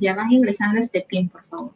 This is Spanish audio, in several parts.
Ya van ingresando este pin, por favor.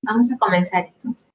Vamos a comenzar entonces.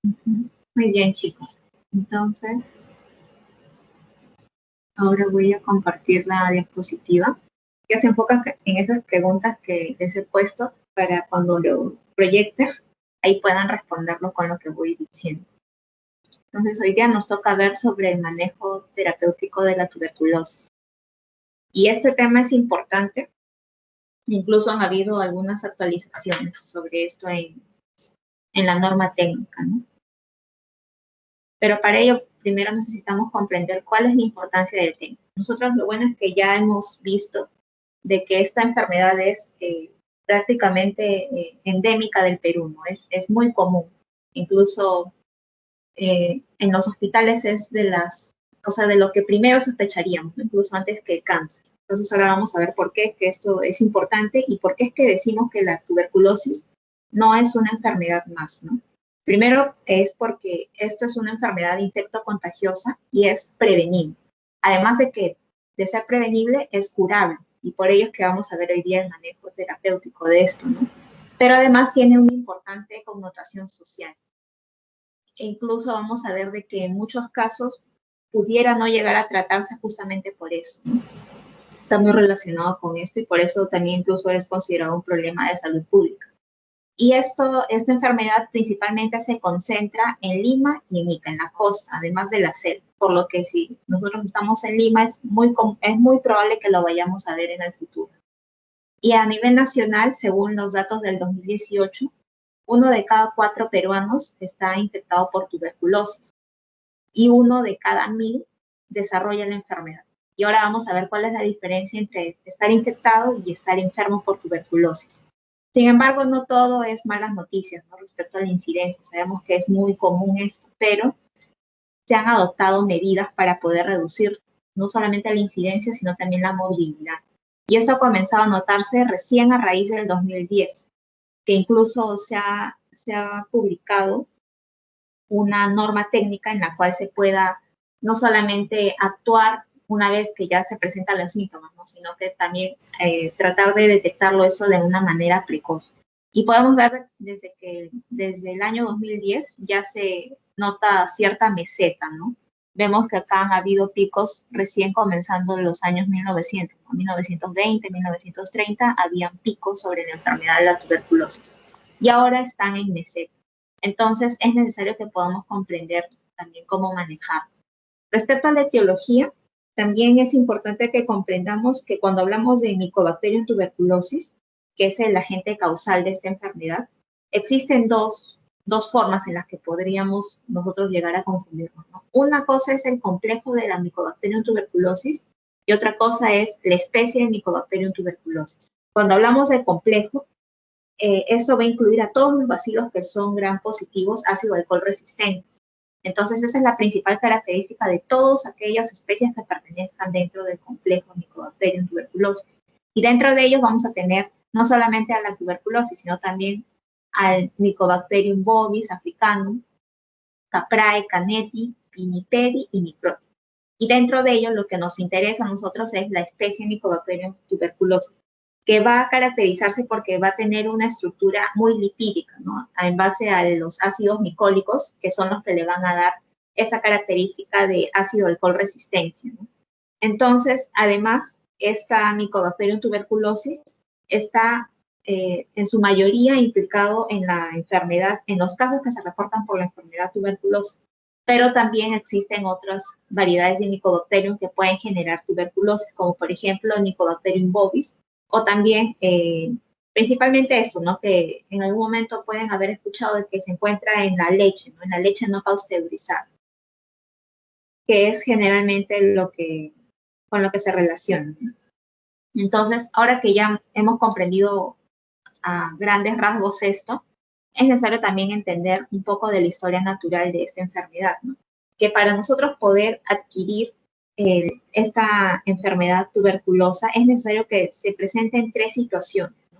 Ujú. Muy bien, chicos. Entonces, ahora voy a compartir la diapositiva que se enfoca en esas preguntas que les he puesto para cuando lo proyecten, ahí puedan responderlo con lo que voy diciendo. Entonces, hoy día nos toca ver sobre el manejo terapéutico de la tuberculosis. Y este tema es importante. Incluso han habido algunas actualizaciones sobre esto en la norma técnica, ¿no? Pero para ello, primero necesitamos comprender cuál es la importancia del tema. Nosotros lo bueno es que ya hemos visto de que esta enfermedad es prácticamente endémica del Perú, ¿no? Es muy común. Incluso en los hospitales es de lo que primero sospecharíamos, ¿no? Incluso antes que el cáncer. Entonces ahora vamos a ver por qué es que esto es importante y por qué es que decimos que la tuberculosis no es una enfermedad más, ¿no? Primero es porque esto es una enfermedad infecto-contagiosa y es prevenible. Además de ser prevenible, es curable. Y por ello es que vamos a ver hoy día el manejo terapéutico de esto, ¿no? Pero además tiene una importante connotación social. E incluso vamos a ver de que en muchos casos pudiera no llegar a tratarse justamente por eso, ¿no? Está muy relacionado con esto y por eso también incluso es considerado un problema de salud pública. Y esta enfermedad principalmente se concentra en Lima y en Ica, en la costa, además de la selva. Por lo que si nosotros estamos en Lima, es muy probable que lo vayamos a ver en el futuro. Y a nivel nacional, según los datos del 2018, 1 de cada 4 peruanos está infectado por tuberculosis y 1 de cada 1000 desarrolla la enfermedad. Y ahora vamos a ver cuál es la diferencia entre estar infectado y estar enfermo por tuberculosis. Sin embargo, no todo es malas noticias, ¿no? Respecto a la incidencia. Sabemos que es muy común esto, pero se han adoptado medidas para poder reducir no solamente la incidencia, sino también la movilidad. Y esto ha comenzado a notarse recién a raíz del 2010, que incluso se ha publicado una norma técnica en la cual se pueda no solamente actuar una vez que ya se presentan los síntomas, ¿no? Sino que también tratar de detectarlo eso de una manera precoz. Y podemos ver desde el año 2010 ya se nota cierta meseta, ¿no? Vemos que acá han habido picos recién comenzando en los años 1900, ¿no? 1920, 1930, habían picos sobre la enfermedad de la tuberculosis. Y ahora están en meseta. Entonces, es necesario que podamos comprender también cómo manejar. Respecto a la etiología, también es importante que comprendamos que cuando hablamos de Mycobacterium tuberculosis, que es el agente causal de esta enfermedad, existen dos formas en las que podríamos nosotros llegar a confundirnos, ¿no? Una cosa es el complejo de la Mycobacterium tuberculosis y otra cosa es la especie de Mycobacterium tuberculosis. Cuando hablamos del complejo, esto va a incluir a todos los bacilos que son gram positivos ácido alcohol resistentes. Entonces, esa es la principal característica de todas aquellas especies que pertenezcan dentro del complejo Mycobacterium tuberculosis. Y dentro de ellos vamos a tener no solamente a la tuberculosis, sino también al Mycobacterium bovis africanum, Caprae, Caneti, Pinnipedi y Microti. Y dentro de ellos lo que nos interesa a nosotros es la especie Mycobacterium tuberculosis, que va a caracterizarse porque va a tener una estructura muy lipídica, ¿no? En base a los ácidos micólicos, que son los que le van a dar esa característica de ácido alcohol resistencia, ¿no? Entonces, además, esta Mycobacterium tuberculosis está en su mayoría implicado en la enfermedad, en los casos que se reportan por la enfermedad tuberculosa, pero también existen otras variedades de Mycobacterium que pueden generar tuberculosis, como por ejemplo el Mycobacterium bovis, o también principalmente esto, ¿no? Que en algún momento pueden haber escuchado de que se encuentra en la leche, ¿no? En la leche no pasteurizada, que es generalmente con lo que se relaciona, ¿no? Entonces, ahora que ya hemos comprendido a grandes rasgos esto, es necesario también entender un poco de la historia natural de esta enfermedad, ¿no? Que para nosotros poder adquirir esta enfermedad tuberculosa es necesario que se presenten 3 situaciones, ¿no?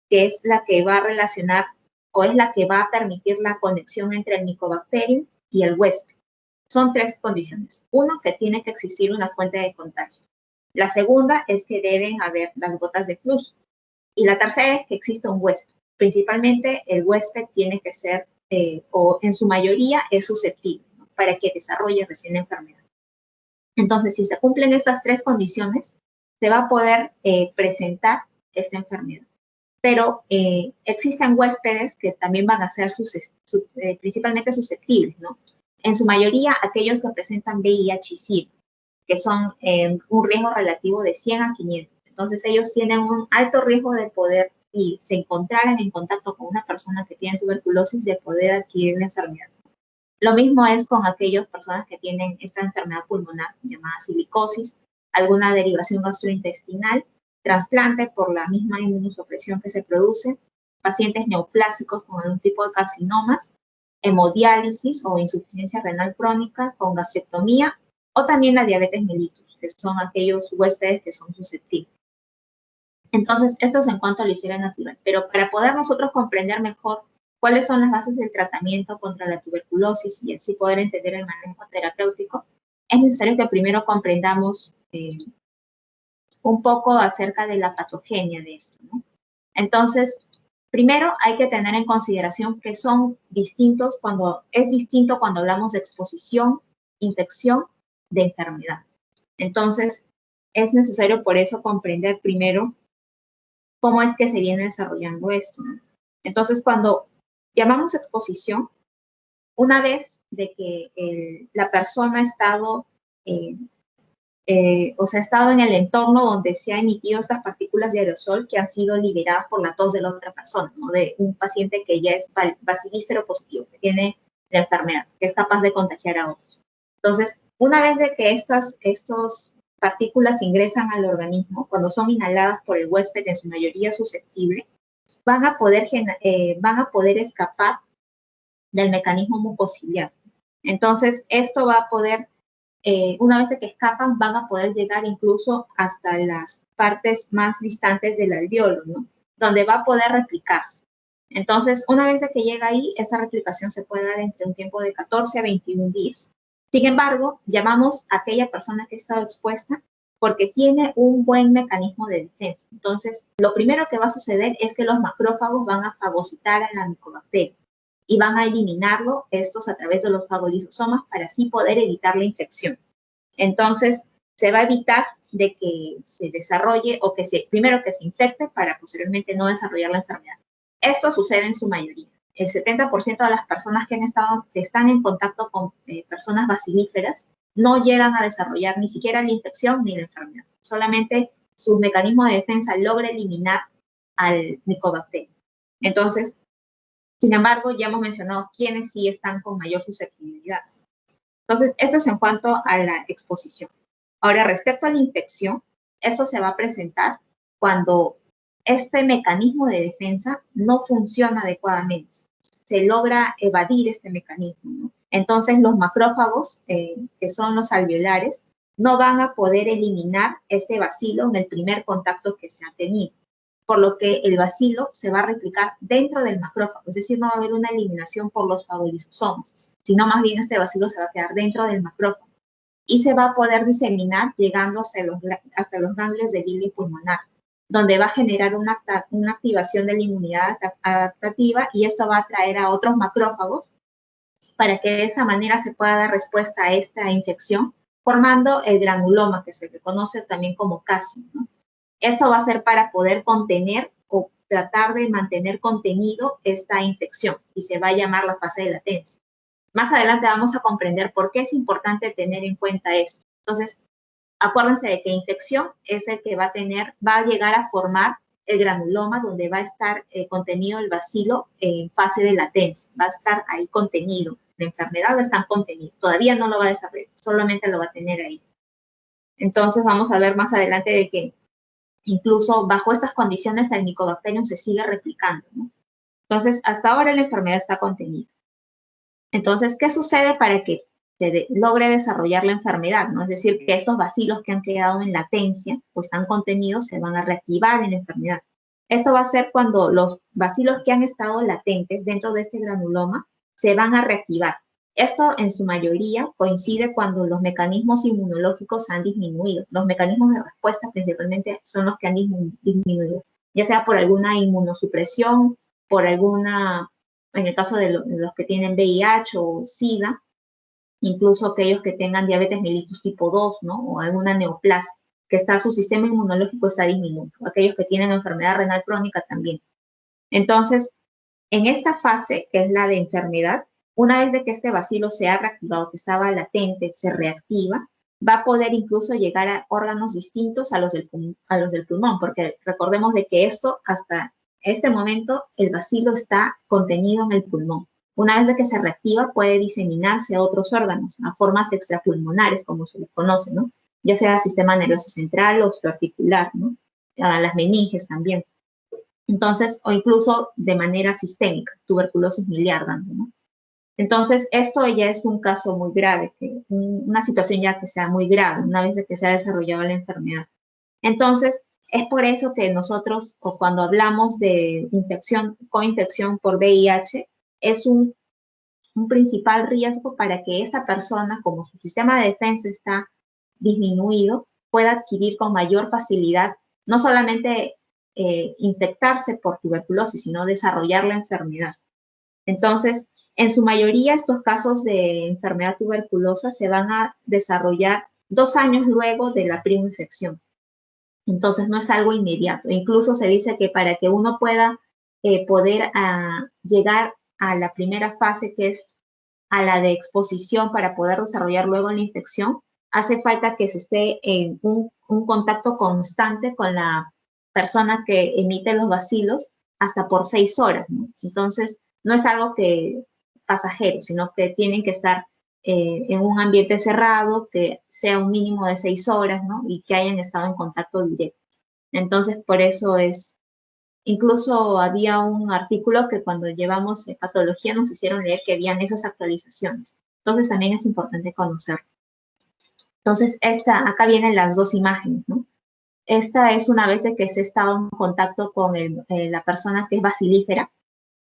Que es la que va a relacionar o es la que va a permitir la conexión entre el Mycobacterium y el huésped. Son 3 condiciones. Uno, que tiene que existir una fuente de contagio. La segunda es que deben haber las gotas de flujo. Y la tercera es que exista un huésped. Principalmente el huésped tiene que ser o en su mayoría es susceptible, ¿no?, para que desarrolle recién la enfermedad. Entonces, si se cumplen esas tres condiciones, se va a poder presentar esta enfermedad. Pero existen huéspedes que también van a ser principalmente susceptibles, ¿no? En su mayoría, aquellos que presentan VIH y SIDA, que son un riesgo relativo de 100 a 500. Entonces, ellos tienen un alto riesgo de poder, si se encontraran en contacto con una persona que tiene tuberculosis, de poder adquirir la enfermedad. Lo mismo es con aquellas personas que tienen esta enfermedad pulmonar llamada silicosis, alguna derivación gastrointestinal, trasplante por la misma inmunosupresión que se produce, pacientes neoplásicos con algún tipo de carcinomas, hemodiálisis o insuficiencia renal crónica con gastrectomía, o también la diabetes mellitus, que son aquellos huéspedes que son susceptibles. Entonces, esto es en cuanto a la historia natural. Pero para poder nosotros comprender mejor cuáles son las bases del tratamiento contra la tuberculosis y así poder entender el manejo terapéutico, es necesario que primero comprendamos un poco acerca de la patogenia de esto, ¿no? Entonces, primero hay que tener en consideración que son distintos es distinto cuando hablamos de exposición, infección, de enfermedad. Entonces, es necesario por eso comprender primero cómo es que se viene desarrollando esto, ¿no? Entonces, cuando llamamos exposición, una vez de que la persona ha estado, ha estado en el entorno donde se han emitido estas partículas de aerosol que han sido liberadas por la tos de la otra persona, ¿no?, de un paciente que ya es bacilífero positivo, que tiene la enfermedad, que es capaz de contagiar a otros. Entonces, una vez de que estas partículas ingresan al organismo, cuando son inhaladas por el huésped, en su mayoría susceptible, van a poder escapar del mecanismo mucociliar. Entonces, esto va a poder, una vez que escapan, van a poder llegar incluso hasta las partes más distantes del alveolo, ¿no?, donde va a poder replicarse. Entonces, una vez que llega ahí, esa replicación se puede dar entre un tiempo de 14 a 21 días. Sin embargo, llamamos a aquella persona que ha estado expuesta porque tiene un buen mecanismo de defensa. Entonces, lo primero que va a suceder es que los macrófagos van a fagocitar a la micobacteria y van a eliminarlo estos a través de los fagolisosomas para así poder evitar la infección. Entonces, se va a evitar de que se desarrolle o primero que se infecte para posteriormente no desarrollar la enfermedad. Esto sucede en su mayoría. El 70% de las personas que están en contacto con personas bacilíferas no llegan a desarrollar ni siquiera la infección ni la enfermedad. Solamente su mecanismo de defensa logra eliminar al micobacterio. Entonces, sin embargo, ya hemos mencionado quiénes sí están con mayor susceptibilidad. Entonces, esto es en cuanto a la exposición. Ahora, respecto a la infección, eso se va a presentar cuando este mecanismo de defensa no funciona adecuadamente. Se logra evadir este mecanismo, ¿no? Entonces, los macrófagos, que son los alveolares, no van a poder eliminar este bacilo en el primer contacto que se ha tenido, por lo que el bacilo se va a replicar dentro del macrófago, es decir, no va a haber una eliminación por los fagolisosomas, sino más bien este bacilo se va a quedar dentro del macrófago y se va a poder diseminar llegando hasta los ganglios del hilo pulmonar, donde va a generar una activación de la inmunidad adaptativa y esto va a atraer a otros macrófagos para que de esa manera se pueda dar respuesta a esta infección, formando el granuloma, que se le conoce también como casio, ¿no? Esto va a ser para poder contener o tratar de mantener contenido esta infección y se va a llamar la fase de latencia. Más adelante vamos a comprender por qué es importante tener en cuenta esto. Entonces, acuérdense de que infección es el que va a llegar a formar el granuloma, donde va a estar contenido el bacilo en fase de latencia. Va a estar ahí contenido. La enfermedad va a estar contenida. Todavía no lo va a desarrollar, solamente lo va a tener ahí. Entonces, vamos a ver más adelante de que incluso bajo estas condiciones el Mycobacterium se sigue replicando, ¿no? Entonces, hasta ahora la enfermedad está contenida. Entonces, ¿qué sucede para que se logre desarrollar la enfermedad, ¿no? Es decir, que estos bacilos que han quedado en latencia o están contenidos se van a reactivar en la enfermedad. Esto va a ser cuando los bacilos que han estado latentes dentro de este granuloma se van a reactivar. Esto en su mayoría coincide cuando los mecanismos inmunológicos han disminuido. Los mecanismos de respuesta principalmente son los que han disminuido, ya sea por alguna inmunosupresión, por alguna en el caso de los que tienen VIH o SIDA, incluso aquellos que tengan diabetes mellitus tipo 2, ¿no? O alguna neoplasia, su sistema inmunológico está disminuido. Aquellos que tienen enfermedad renal crónica también. Entonces, en esta fase, que es la de enfermedad, una vez de que este bacilo se ha reactivado, que estaba latente, se reactiva, va a poder incluso llegar a órganos distintos a los del pulmón, porque recordemos de que esto, hasta este momento, el bacilo está contenido en el pulmón. Una vez de que se reactiva, puede diseminarse a otros órganos, a formas extrapulmonares, como se les conoce, ¿no? Ya sea sistema nervioso central o osteoarticular, ¿no? A las meninges también. Entonces, o incluso de manera sistémica, tuberculosis miliar, ¿no? Entonces, esto ya es un caso muy grave, una situación ya que sea muy grave, una vez que se ha desarrollado la enfermedad. Entonces, es por eso que nosotros, o cuando hablamos de coinfección por VIH, es un principal riesgo para que esta persona, como su sistema de defensa está disminuido, pueda adquirir con mayor facilidad, no solamente infectarse por tuberculosis, sino desarrollar la enfermedad. Entonces, en su mayoría, estos casos de enfermedad tuberculosa se van a desarrollar 2 años luego de la primera infección. Entonces, no es algo inmediato. Incluso se dice que para que uno pueda llegar a la primera fase, que es a la de exposición para poder desarrollar luego la infección, hace falta que se esté en un contacto constante con la persona que emite los bacilos hasta por 6 horas, ¿no? Entonces, no es algo que pasajero, sino que tienen que estar en un ambiente cerrado, que sea un mínimo de 6 horas, ¿no? Y que hayan estado en contacto directo. Entonces, por eso incluso había un artículo que cuando llevamos patología nos hicieron leer que habían esas actualizaciones. Entonces, también es importante conocer. Entonces, acá vienen las 2 imágenes, ¿no? Esta es una vez de que se ha estado en contacto con la persona que es bacilífera,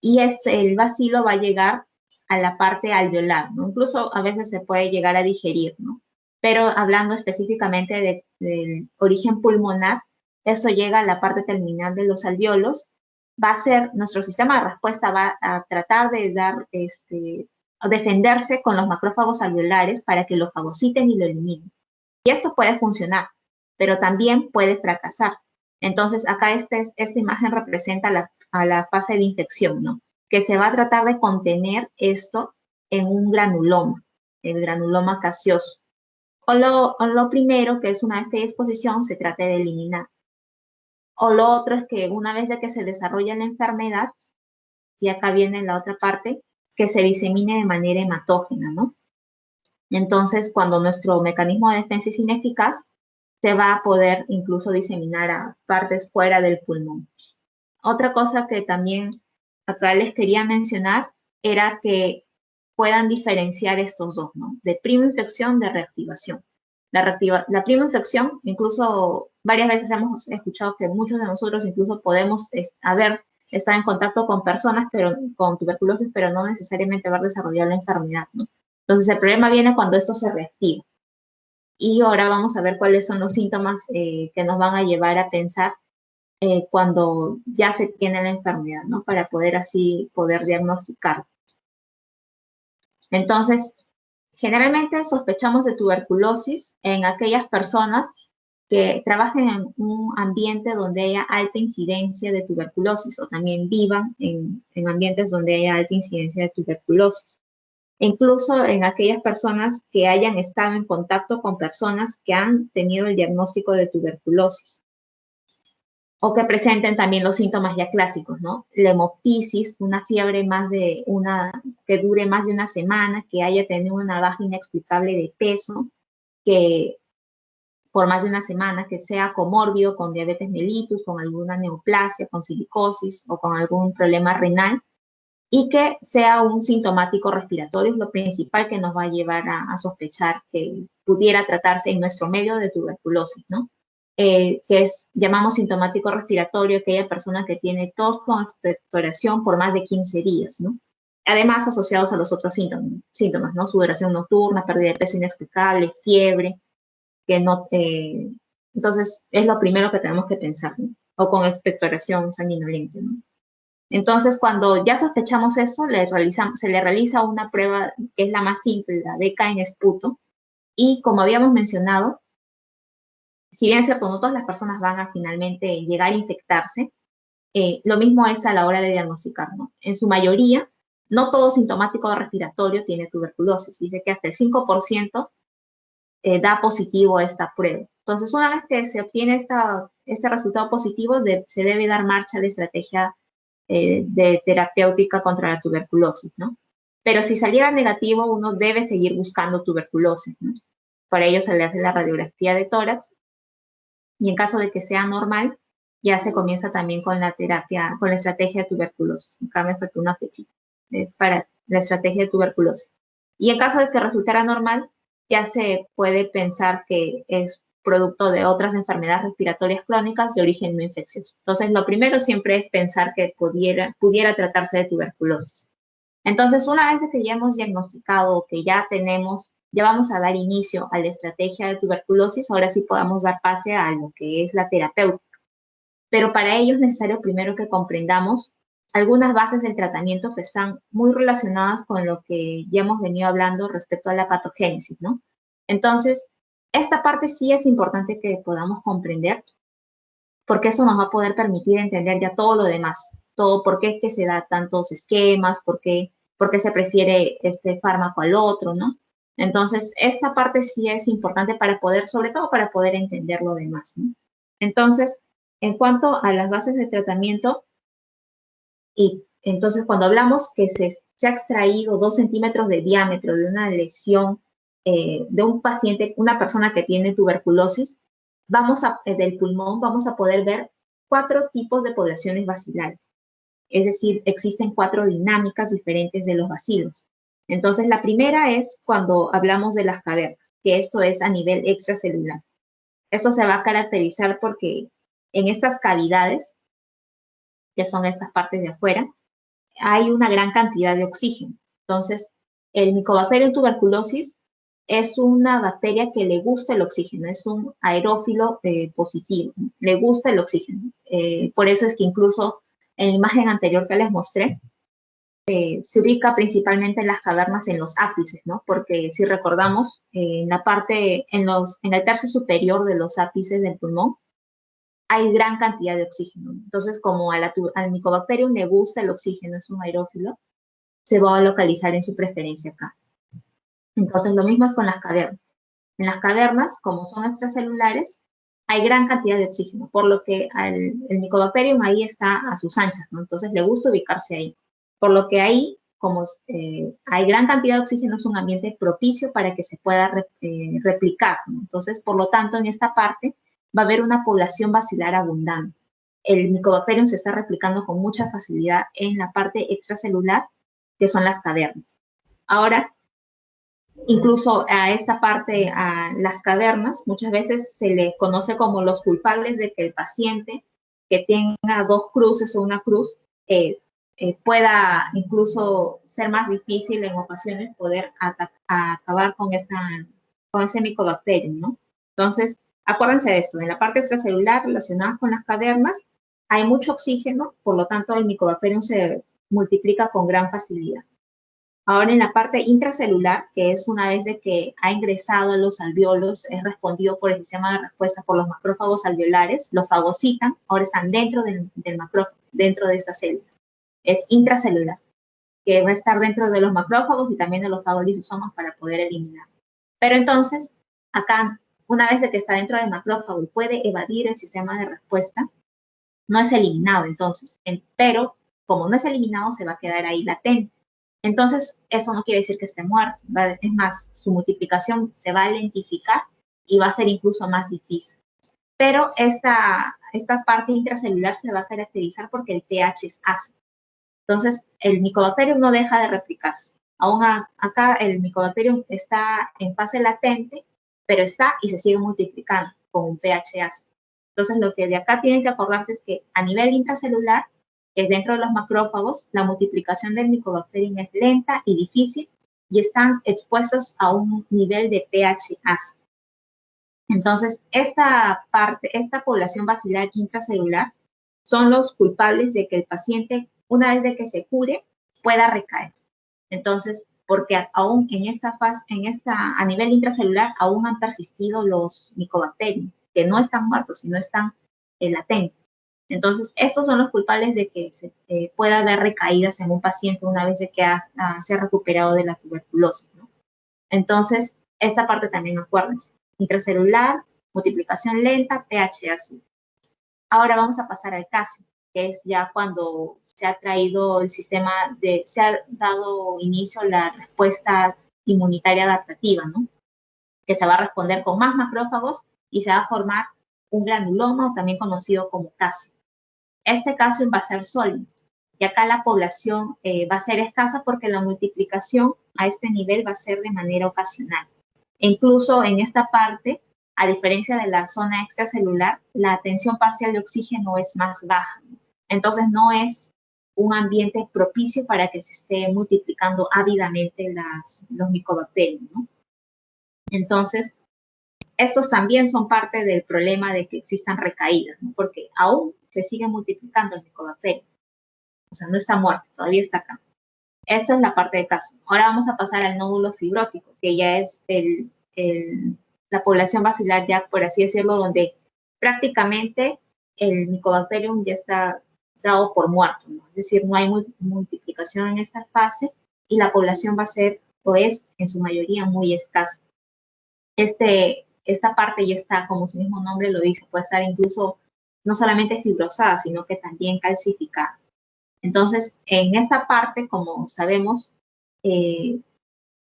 y el bacilo va a llegar a la parte alveolar, ¿no? Incluso a veces se puede llegar a digerir, ¿no? Pero hablando específicamente del origen pulmonar, eso llega a la parte terminal de los alveolos, nuestro sistema de respuesta va a tratar de defenderse con los macrófagos alveolares para que lo fagociten y lo eliminen. Y esto puede funcionar, pero también puede fracasar. Entonces, acá esta imagen representa a la fase de infección, ¿no? Que se va a tratar de contener esto en un granuloma, el granuloma gaseoso. O lo primero, que es una vez que hay exposición, se trata de eliminar. O lo otro es que una vez de que se desarrolla la enfermedad, y acá viene la otra parte, que se disemine de manera hematógena, ¿no? Entonces, cuando nuestro mecanismo de defensa es ineficaz, se va a poder incluso diseminar a partes fuera del pulmón. Otra cosa que también acá les quería mencionar era que puedan diferenciar estos dos, ¿no? De prima infección, de reactivación. La prima infección, incluso varias veces hemos escuchado que muchos de nosotros incluso podemos haber estado en contacto con personas con tuberculosis, pero no necesariamente haber desarrollado la enfermedad, ¿no? Entonces, el problema viene cuando esto se reactiva. Y ahora vamos a ver cuáles son los síntomas que nos van a llevar a pensar cuando ya se tiene la enfermedad, ¿no? Para poder diagnosticar. Entonces, generalmente sospechamos de tuberculosis en aquellas personas que trabajen en un ambiente donde haya alta incidencia de tuberculosis o también vivan en ambientes donde haya alta incidencia de tuberculosis. Incluso en aquellas personas que hayan estado en contacto con personas que han tenido el diagnóstico de tuberculosis o que presenten también los síntomas ya clásicos, ¿no? La hemoptisis, una fiebre que dure más de una semana, que haya tenido una baja inexplicable de peso, que por más de una semana, que sea comórbido con diabetes mellitus, con alguna neoplasia, con silicosis o con algún problema renal, y que sea un sintomático respiratorio, es lo principal que nos va a llevar a sospechar que pudiera tratarse en nuestro medio de tuberculosis, ¿no? Llamamos sintomático respiratorio aquella persona que tiene tos con expectoración por más de 15 días, ¿no? Además, asociados a los otros síntomas, ¿no? Sudoración nocturna, pérdida de peso inexplicable, fiebre, entonces es lo primero que tenemos que pensar, ¿no? O con expectoración sanguinolenta, ¿no? Entonces, cuando ya sospechamos eso, se le realiza una prueba que es la más simple, la DECA en esputo, y como habíamos mencionado, si bien es cierto, no todas las personas van a finalmente llegar a infectarse, lo mismo es a la hora de diagnosticar, ¿no? En su mayoría, no todo sintomático respiratorio tiene tuberculosis. Dice que hasta el 5% da positivo a esta prueba. Entonces, una vez que se obtiene este resultado positivo, se debe dar marcha a la estrategia de terapéutica contra la tuberculosis, ¿no? Pero si saliera negativo, uno debe seguir buscando tuberculosis, ¿no? Para ello se le hace la radiografía de tórax y en caso de que sea normal, ya se comienza también con la terapia, con la estrategia de tuberculosis. Acá me faltó una flechita para la estrategia de tuberculosis. Y en caso de que resultara normal, ya se puede pensar que es producto de otras enfermedades respiratorias crónicas de origen no infeccioso. Entonces, lo primero siempre es pensar que pudiera tratarse de tuberculosis. Entonces, una vez que ya hemos diagnosticado, que ya vamos a dar inicio a la estrategia de tuberculosis, ahora sí podamos dar pase a lo que es la terapéutica. Pero para ello es necesario primero que comprendamos algunas bases del tratamiento que están muy relacionadas con lo que ya hemos venido hablando respecto a la patogénesis, ¿no? Entonces, esta parte sí es importante que podamos comprender, porque eso nos va a poder permitir entender ya todo lo demás, todo por qué es que se da tantos esquemas, por qué se prefiere este fármaco al otro, ¿no? Entonces, esta parte sí es importante para poder, sobre todo para poder entender lo demás, ¿no? Entonces, en cuanto a las bases de tratamiento, y entonces cuando hablamos que se ha extraído 2 centímetros de diámetro de una lesión de un paciente, una persona que tiene tuberculosis, del pulmón vamos a poder ver 4 tipos de poblaciones bacilares. Es decir, existen 4 dinámicas diferentes de los bacilos. Entonces, la primera es cuando hablamos de las cavernas, que esto es a nivel extracelular. Esto se va a caracterizar porque en estas cavidades, que son estas partes de afuera, hay una gran cantidad de oxígeno. Entonces, el Mycobacterium tuberculosis es una bacteria que le gusta el oxígeno, es un aerófilo positivo, ¿no? Le gusta el oxígeno. Por eso es que incluso en la imagen anterior que les mostré, se ubica principalmente en las cavernas, en los ápices, ¿no? Porque si recordamos, en el tercio superior de los ápices del pulmón, hay gran cantidad de oxígeno. Entonces, como al Mycobacterium le gusta el oxígeno, es un aerófilo, se va a localizar en su preferencia acá. Entonces, lo mismo es con las cavernas. En las cavernas, como son extracelulares, hay gran cantidad de oxígeno, por lo que el Mycobacterium ahí está a sus anchas, ¿no? Entonces, le gusta ubicarse ahí. Por lo que ahí, como hay gran cantidad de oxígeno, es un ambiente propicio para que se pueda replicar, ¿no? Entonces, por lo tanto, en esta parte va a haber una población bacilar abundante. El Mycobacterium se está replicando con mucha facilidad en la parte extracelular, que son las cavernas. Ahora, incluso a esta parte, a las cavernas, muchas veces se le conoce como los culpables de que el paciente que tenga 2 cruces o una cruz pueda incluso ser más difícil en ocasiones poder acabar con ese Mycobacterium, ¿no? Entonces, acuérdense de esto, en la parte extracelular relacionada con las cavernas hay mucho oxígeno, por lo tanto el Mycobacterium se multiplica con gran facilidad. Ahora en la parte intracelular, que es una vez de que ha ingresado a los alveolos, es respondido por el sistema de respuesta por los macrófagos alveolares, los fagocitan, ahora están dentro del macrófago, dentro de esta célula. Es intracelular, que va a estar dentro de los macrófagos y también de los fagolisosomas para poder eliminar. Pero entonces, acá, una vez de que está dentro del macrófago y puede evadir el sistema de respuesta, no es eliminado entonces, pero como no es eliminado, se va a quedar ahí latente. Entonces, eso no quiere decir que esté muerto, ¿vale? Es más, su multiplicación se va a lentificar y va a ser incluso más difícil. Pero esta parte intracelular se va a caracterizar porque el pH es ácido. Entonces, el Mycobacterium no deja de replicarse. Aún acá el Mycobacterium está en fase latente, pero está y se sigue multiplicando con un pH ácido. Entonces, lo que de acá tienen que acordarse es que a nivel intracelular, que es dentro de los macrófagos, la multiplicación del Mycobacterium es lenta y difícil y están expuestos a un nivel de pH ácido. Entonces, esta población bacilar intracelular son los culpables de que el paciente una vez de que se cure, pueda recaer. Entonces, porque aún en esta fase, a nivel intracelular, aún han persistido los micobacterios, que no están muertos, sino están latentes. Entonces, estos son los culpables de que se pueda haber recaídas en un paciente una vez de que se ha recuperado de la tuberculosis, ¿no? Entonces, esta parte también acuérdense. Intracelular, multiplicación lenta, pH ácido. Ahora vamos a pasar al calcio, que es ya cuando se ha traído el sistema se ha dado inicio a la respuesta inmunitaria adaptativa, ¿no? Que se va a responder con más macrófagos y se va a formar un granuloma, también conocido como calcio. Este calcio va a ser sólido, y acá la población va a ser escasa porque la multiplicación a este nivel va a ser de manera ocasional. E incluso en esta parte, a diferencia de la zona extracelular, la tensión parcial de oxígeno es más baja. Entonces no es un ambiente propicio para que se esté multiplicando ávidamente los micobacterios, ¿no? Entonces, estos también son parte del problema de que existan recaídas, ¿no? Porque aún se sigue multiplicando el micobacterio. O sea, no está muerto, todavía está acá. Esto es la parte de caso. Ahora vamos a pasar al nódulo fibrótico, que ya es la población basilar, ya por así decirlo, donde prácticamente el Mycobacterium ya está dado por muerto, ¿no? Es decir, no hay multiplicación en esta fase y la población va a ser, o es en su mayoría, muy escasa. Esta parte ya está, como su mismo nombre lo dice, puede estar incluso no solamente fibrosada, sino que también calcificada. Entonces, en esta parte, como sabemos,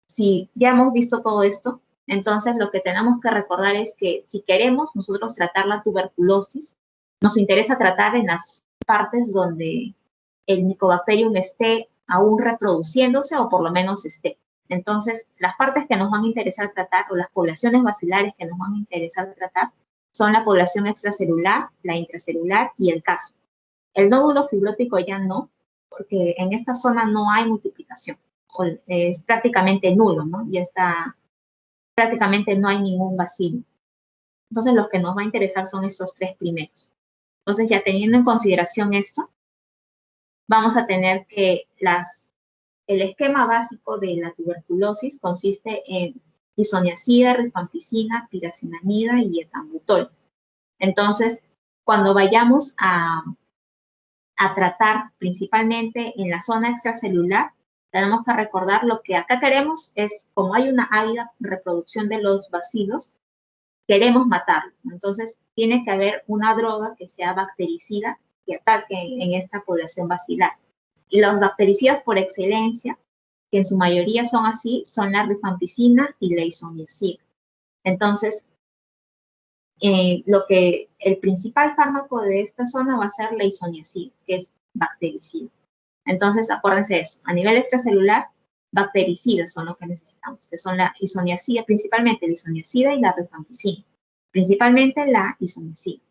si ya hemos visto todo esto, entonces lo que tenemos que recordar es que si queremos nosotros tratar la tuberculosis, nos interesa tratar en las partes donde el Mycobacterium esté aún reproduciéndose o por lo menos esté. Entonces, las partes que nos van a interesar tratar o las poblaciones bacilares que nos van a interesar tratar son la población extracelular, la intracelular y el caso. El nódulo fibrótico ya no, porque en esta zona no hay multiplicación, es prácticamente nulo, ¿no? Ya está, prácticamente no hay ningún bacilo. Entonces, los que nos va a interesar son estos tres primeros. Entonces, ya teniendo en consideración esto, vamos a tener que el esquema básico de la tuberculosis consiste en isoniazida, rifampicina, pirazinamida y etambutol. Entonces, cuando vayamos a tratar principalmente en la zona extracelular, tenemos que recordar lo que acá queremos es, como hay una ávida reproducción de los bacilos, queremos matarlo. Entonces, tiene que haber una droga que sea bactericida que ataque en esta población bacilar. Y los bactericidas por excelencia, que en su mayoría son así, son la rifampicina y la isoniazida. Entonces, el principal fármaco de esta zona va a ser la isoniazida, que es bactericida. Entonces, acuérdense de eso. A nivel extracelular, bactericidas son lo que necesitamos, que son la isoniazida, principalmente la isoniazida y la rifampicina. Principalmente la isoniazida.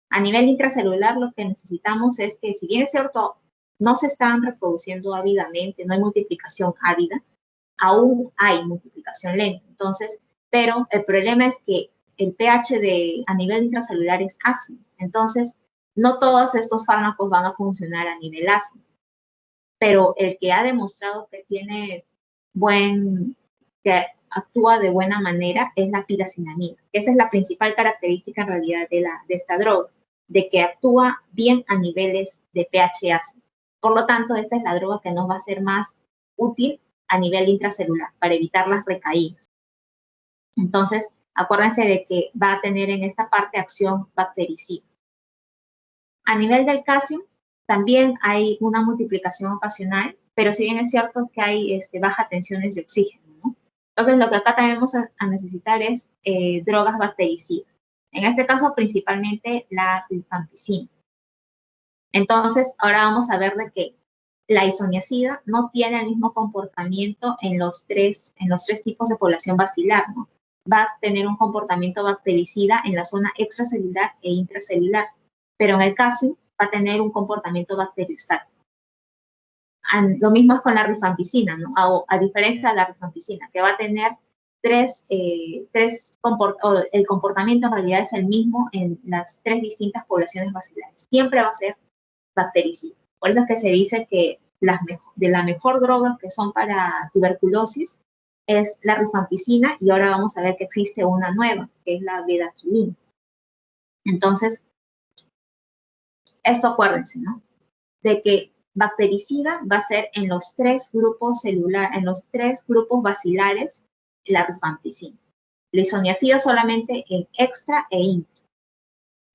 A nivel intracelular, lo que necesitamos es que, si bien es cierto, no se están reproduciendo ávidamente, no hay multiplicación ávida, aún hay multiplicación lenta. Entonces, pero el problema es que el pH a nivel intracelular es ácido. Entonces, no todos estos fármacos van a funcionar a nivel ácido. Pero el que ha demostrado que que actúa de buena manera es la pirazinamida. Esa es la principal característica en realidad de esta droga, de que actúa bien a niveles de pH ácido. Por lo tanto, esta es la droga que nos va a ser más útil a nivel intracelular para evitar las recaídas. Entonces, acuérdense de que va a tener en esta parte acción bactericida. A nivel del calcio, también hay una multiplicación ocasional, pero si bien es cierto que hay bajas tensiones de oxígeno, ¿no? Entonces, lo que acá también vamos a necesitar es drogas bactericidas. En este caso, principalmente la rifampicina. Entonces, ahora vamos a ver de que la isoniazida no tiene el mismo comportamiento en los tres tipos de población bacilar, ¿no? Va a tener un comportamiento bactericida en la zona extracelular e intracelular, pero en el calcio va a tener un comportamiento bacteriostático. Lo mismo es con la rifampicina, ¿no? A diferencia de la rifampicina, que va a tener el comportamiento en realidad es el mismo en las tres distintas poblaciones bacilares. Siempre va a ser bactericida. Por eso es que se dice que de la mejor droga que son para tuberculosis es la rifampicina, y ahora vamos a ver que existe una nueva, que es la bedaquilina. Entonces, esto acuérdense, ¿no? De que bactericida va a ser en los 3 grupos celulares, en los 3 grupos bacilares, la rifampicina. La isoniazida solamente en extra e intra.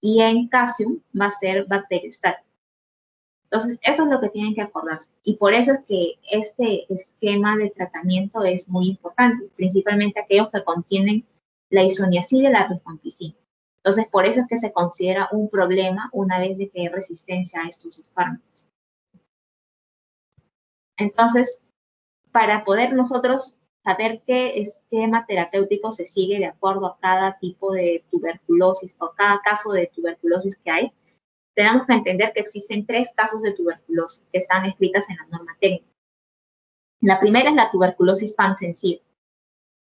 Y en Casium va a ser bacteriostática. Entonces, eso es lo que tienen que acordarse. Y por eso es que este esquema de tratamiento es muy importante, principalmente aquellos que contienen la isoniazida y la rifampicina. Entonces, por eso es que se considera un problema una vez de que hay resistencia a estos fármacos. Entonces, para poder nosotros saber qué esquema terapéutico se sigue de acuerdo a cada tipo de tuberculosis o cada caso de tuberculosis que hay, tenemos que entender que existen 3 casos de tuberculosis que están escritas en la norma técnica. La primera es la tuberculosis pansensible.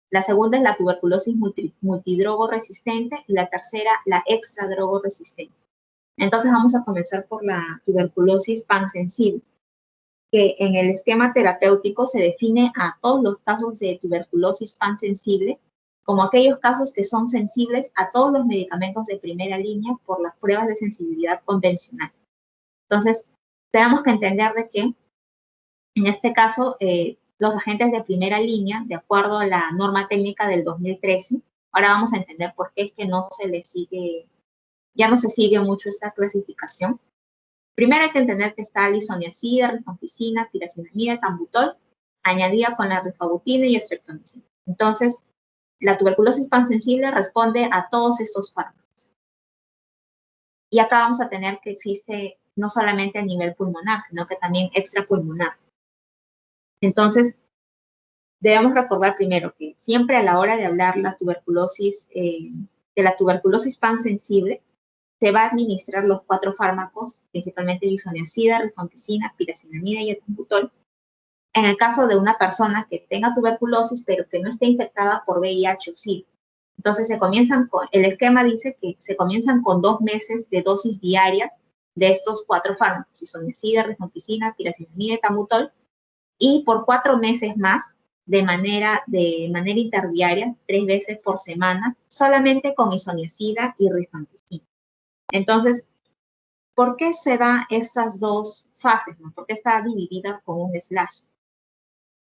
La segunda es la tuberculosis multidrogo resistente y la tercera, la extradrogo resistente. Entonces vamos a comenzar por la tuberculosis pansensible, que en el esquema terapéutico se define a todos los casos de tuberculosis pansensible como aquellos casos que son sensibles a todos los medicamentos de primera línea por las pruebas de sensibilidad convencional. Entonces, tenemos que entender de que en este caso los agentes de primera línea, de acuerdo a la norma técnica del 2013, ahora vamos a entender por qué es que no se le sigue, ya no se sigue mucho esta clasificación. Primero hay que entender que está la isoniazida, rifampicina, pirazinamida, etambutol, añadida con la rifabutina y estreptomicina. Entonces, la tuberculosis pansensible responde a todos estos fármacos. Y acá vamos a tener que existe no solamente a nivel pulmonar, sino que también extrapulmonar. Entonces, debemos recordar primero que siempre a la hora de hablar de la tuberculosis pansensible, se va a administrar los 4 fármacos, principalmente isoniazida, rifampicina, pirazinamida y etambutol, en el caso de una persona que tenga tuberculosis, pero que no esté infectada por VIH o SIDA. Entonces, el esquema dice que se comienzan con 2 meses de dosis diarias de estos 4 fármacos, isoniazida, rifampicina, pirazinamida y etambutol, y por 4 meses más, de manera interdiaria, 3 veces por semana, solamente con isoniazida y rifampicina. Entonces, ¿por qué se da estas 2 fases? ¿No? ¿Por qué está dividida con un slash?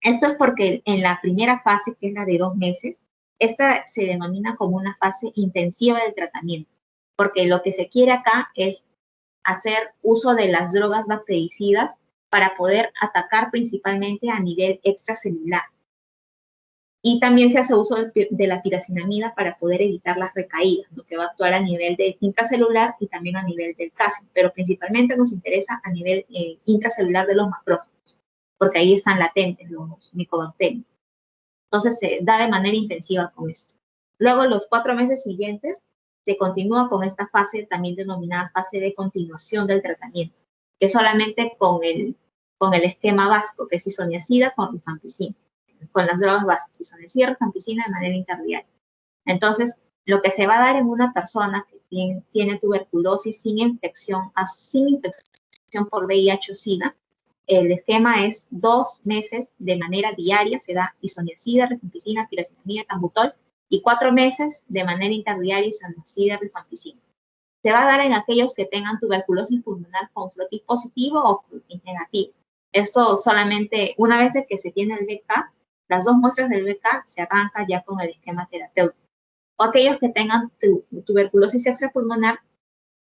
Esto es porque en la primera fase, que es la de 2 meses, esta se denomina como una fase intensiva del tratamiento, porque lo que se quiere acá es hacer uso de las drogas bactericidas para poder atacar principalmente a nivel extracelular. Y también se hace uso de la piracinamida para poder evitar las recaídas, lo que va a actuar a nivel del intracelular y también a nivel del calcio, pero principalmente nos interesa a nivel intracelular de los macrófagos, porque ahí están latentes los micobacterios. Entonces se da de manera intensiva con esto. Luego, los 4 meses siguientes, se continúa con esta fase también denominada fase de continuación del tratamiento, que es solamente con el esquema básico, que es isoniazida con rifampicina, con las drogas básicas, isoniazida y rifampicina de manera interdiaria. Entonces, lo que se va a dar en una persona que tiene tuberculosis sin infección por VIH o SIDA, el esquema es 2 meses de manera diaria, se da isoniazida, rifampicina, pirazinamida, etambutol, y 4 meses de manera interdiaria, isoniazida, rifampicina. Se va a dar en aquellos que tengan tuberculosis pulmonar con flotis positivo o flotis negativo. Esto solamente una vez que se tiene el BK, las 2 muestras del BK se arranca ya con el esquema terapéutico. O aquellos que tengan tuberculosis extrapulmonar,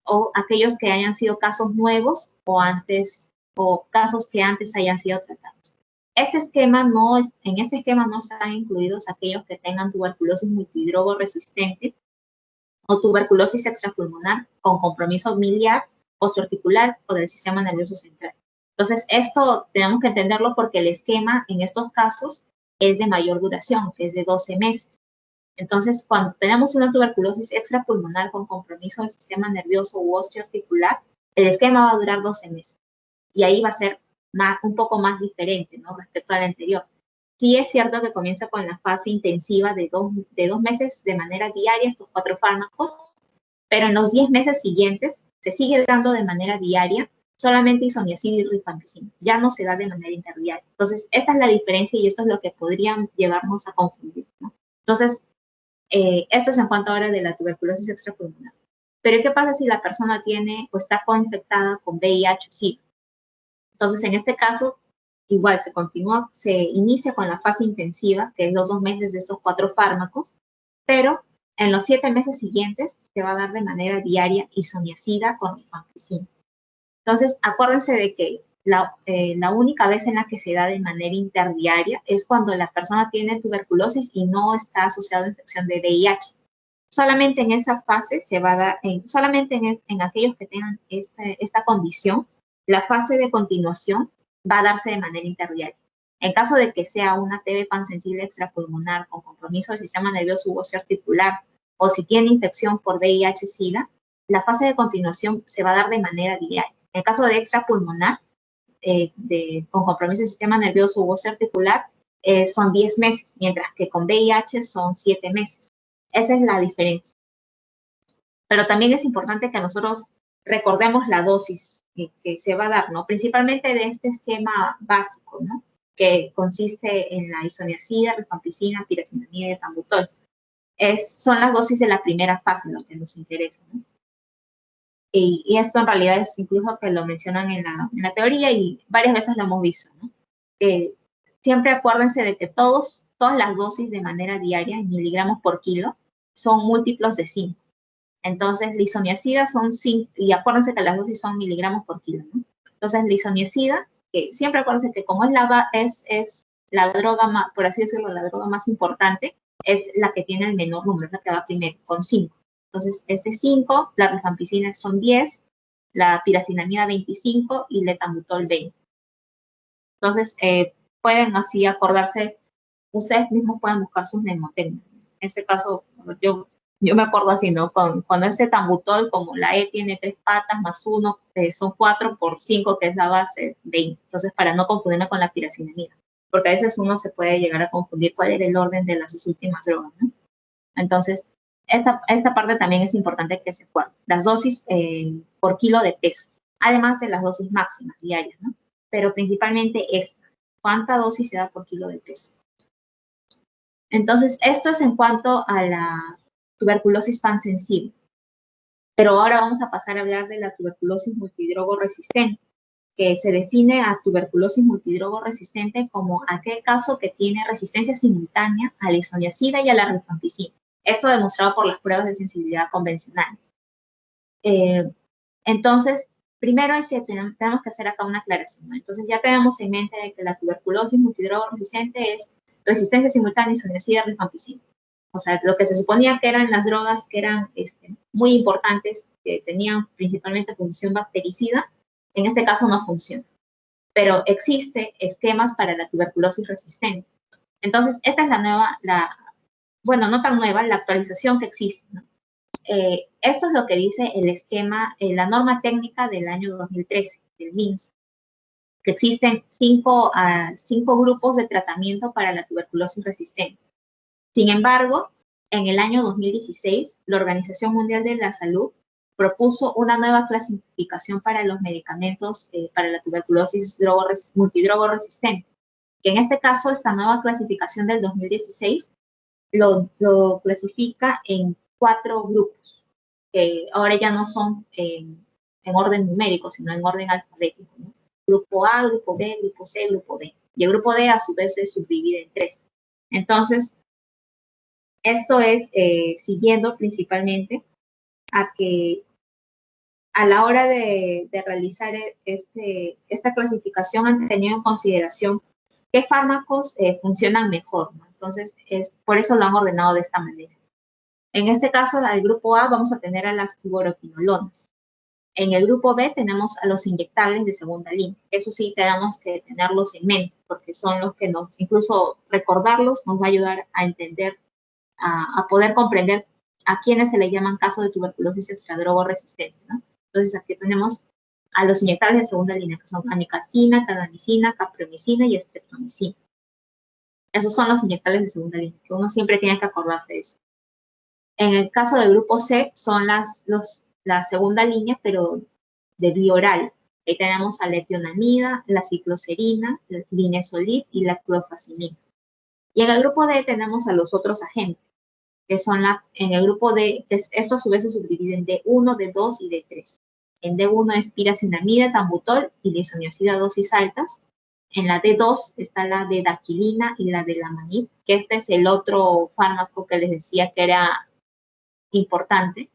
o aquellos que hayan sido casos nuevos o casos que antes hayan sido tratados. En este esquema no están incluidos aquellos que tengan tuberculosis multidrogo resistente o tuberculosis extrapulmonar con compromiso miliar, osteoarticular o del sistema nervioso central. Entonces, esto tenemos que entenderlo porque el esquema en estos casos es de mayor duración, que es de 12 meses. Entonces, cuando tenemos una tuberculosis extrapulmonar con compromiso del sistema nervioso u osteoarticular, el esquema va a durar 12 meses. Y ahí va a ser un poco más diferente, ¿no? Respecto al anterior. Sí es cierto que comienza con la fase intensiva de 2 meses de manera diaria estos 4 fármacos, pero en los 10 meses siguientes se sigue dando de manera diaria solamente isoniazida y rifampicina, ya no se da de manera interdiaria. Entonces, esa es la diferencia y esto es lo que podría llevarnos a confundir, ¿no? Entonces, esto es en cuanto ahora de la tuberculosis extrapulmonar. Pero ¿qué pasa si la persona tiene o está coinfectada con VIH-Sida? Entonces, en este caso, igual se inicia con la fase intensiva, que es los 2 meses de estos 4 fármacos, pero en los 7 meses siguientes se va a dar de manera diaria isoniazida con rifampicina. Entonces, acuérdense de que la única vez en la que se da de manera interdiaria es cuando la persona tiene tuberculosis y no está asociada a infección de VIH. Solamente en esa fase se va a dar, solamente en aquellos que tengan esta condición, la fase de continuación va a darse de manera interdiaria. En caso de que sea una TB pansensible extrapulmonar con compromiso del sistema nervioso u óseo articular o si tiene infección por VIH-Sida, la fase de continuación se va a dar de manera diaria. En el caso de extrapulmonar, con compromiso del sistema nervioso u óseo articular, son 10 meses, mientras que con VIH son 7 meses. Esa es la diferencia. Pero también es importante que nosotros recordemos la dosis que se va a dar, ¿no? Principalmente de este esquema básico, ¿no? Que consiste en la isoniazida, rifampicina, pirazinamida y etambutol. Son las dosis de la primera fase lo que nos interesa, ¿no? Y esto en realidad es incluso que lo mencionan en la teoría y varias veces lo hemos visto, ¿no? Siempre acuérdense de que todas las dosis de manera diaria en miligramos por kilo son múltiplos de 5. Entonces, la isoniazida son 5, y acuérdense que las dosis son miligramos por kilo, ¿no? Entonces, la isoniazida, que siempre acuérdense que como es la droga más, por así decirlo, la droga más importante, es la que tiene el menor número, es la que va primero, con 5. Entonces, 5, la rifampicina son 10, la pirazinamida 25 y el etambutol 20. Entonces, pueden así acordarse, ustedes mismos pueden buscar sus mnemotecnias. En este caso, yo me acuerdo así, ¿no? Con ese etambutol, como la E tiene 3 patas más 1, son 4 por 5, que es la base, 20. Entonces, para no confundirme con la pirazinamida, porque a veces uno se puede llegar a confundir cuál era el orden de las sus últimas drogas, ¿no? Entonces, esta parte también es importante que se acuerden. Las dosis por kilo de peso, además de las dosis máximas diarias, ¿no? Pero principalmente esta. ¿Cuánta dosis se da por kilo de peso? Entonces, esto es en cuanto a la tuberculosis pansensible. Pero ahora vamos a pasar a hablar de la tuberculosis multidrogo resistente, que se define a tuberculosis multidrogo resistente como aquel caso que tiene resistencia simultánea a la isoniazida y a la rifampicina. Esto demostrado por las pruebas de sensibilidad convencionales. Entonces, primero tenemos que hacer acá una aclaración, ¿no? Entonces, ya tenemos en mente de que la tuberculosis multidrogo resistente es resistencia simultánea a isoniazida y rifampicina. O sea, lo que se suponía que eran las drogas que eran muy importantes, que tenían principalmente función bactericida, en este caso no funciona. Pero existe esquemas para la tuberculosis resistente. Entonces, esta es la nueva, bueno, no tan nueva, la actualización que existe, ¿no? Esto es lo que dice el esquema, la norma técnica del año 2013, del MINSA, que existen 5 grupos de tratamiento para la tuberculosis resistente. Sin embargo, en el año 2016, la Organización Mundial de la Salud propuso una nueva clasificación para los medicamentos para la tuberculosis multidrogo resistente, que en este caso, esta nueva clasificación del 2016 lo clasifica en 4 grupos, que ahora ya no son en orden numérico, sino en orden alfabético, ¿no? Grupo A, grupo B, grupo C, grupo D. Y el grupo D, a su vez, se subdivide en 3. Entonces, esto es siguiendo principalmente a que a la hora de realizar esta clasificación han tenido en consideración qué fármacos funcionan mejor, ¿no? Entonces, por eso lo han ordenado de esta manera. En este caso, al grupo A vamos a tener a las fluoroquinolonas. En el grupo B tenemos a los inyectables de segunda línea. Eso sí, tenemos que tenerlos en mente, porque son los que incluso recordarlos nos va a ayudar a entender, a poder comprender a quienes se le llaman casos de tuberculosis extradrogo resistente, ¿no? Entonces, aquí tenemos a los inyectables de segunda línea, que son amikacina, tadamicina, capreomicina y streptomicina. Esos son los inyectables de segunda línea, que uno siempre tiene que acordarse de eso. En el caso del grupo C, son la segunda línea, pero de vía oral, Ahí tenemos a la etionamida, la cicloserina, el linezolid y la clofazimida. Y en el grupo D tenemos a los otros agentes, que son en el grupo D, esto a su vez se subdivide en D1, D2 y D3. En D1 es piracinamida, tambutol y lisoniazida a dosis altas. En la D2 está la bedaquilina y la delamanid, que este es el otro fármaco que les decía que era importante.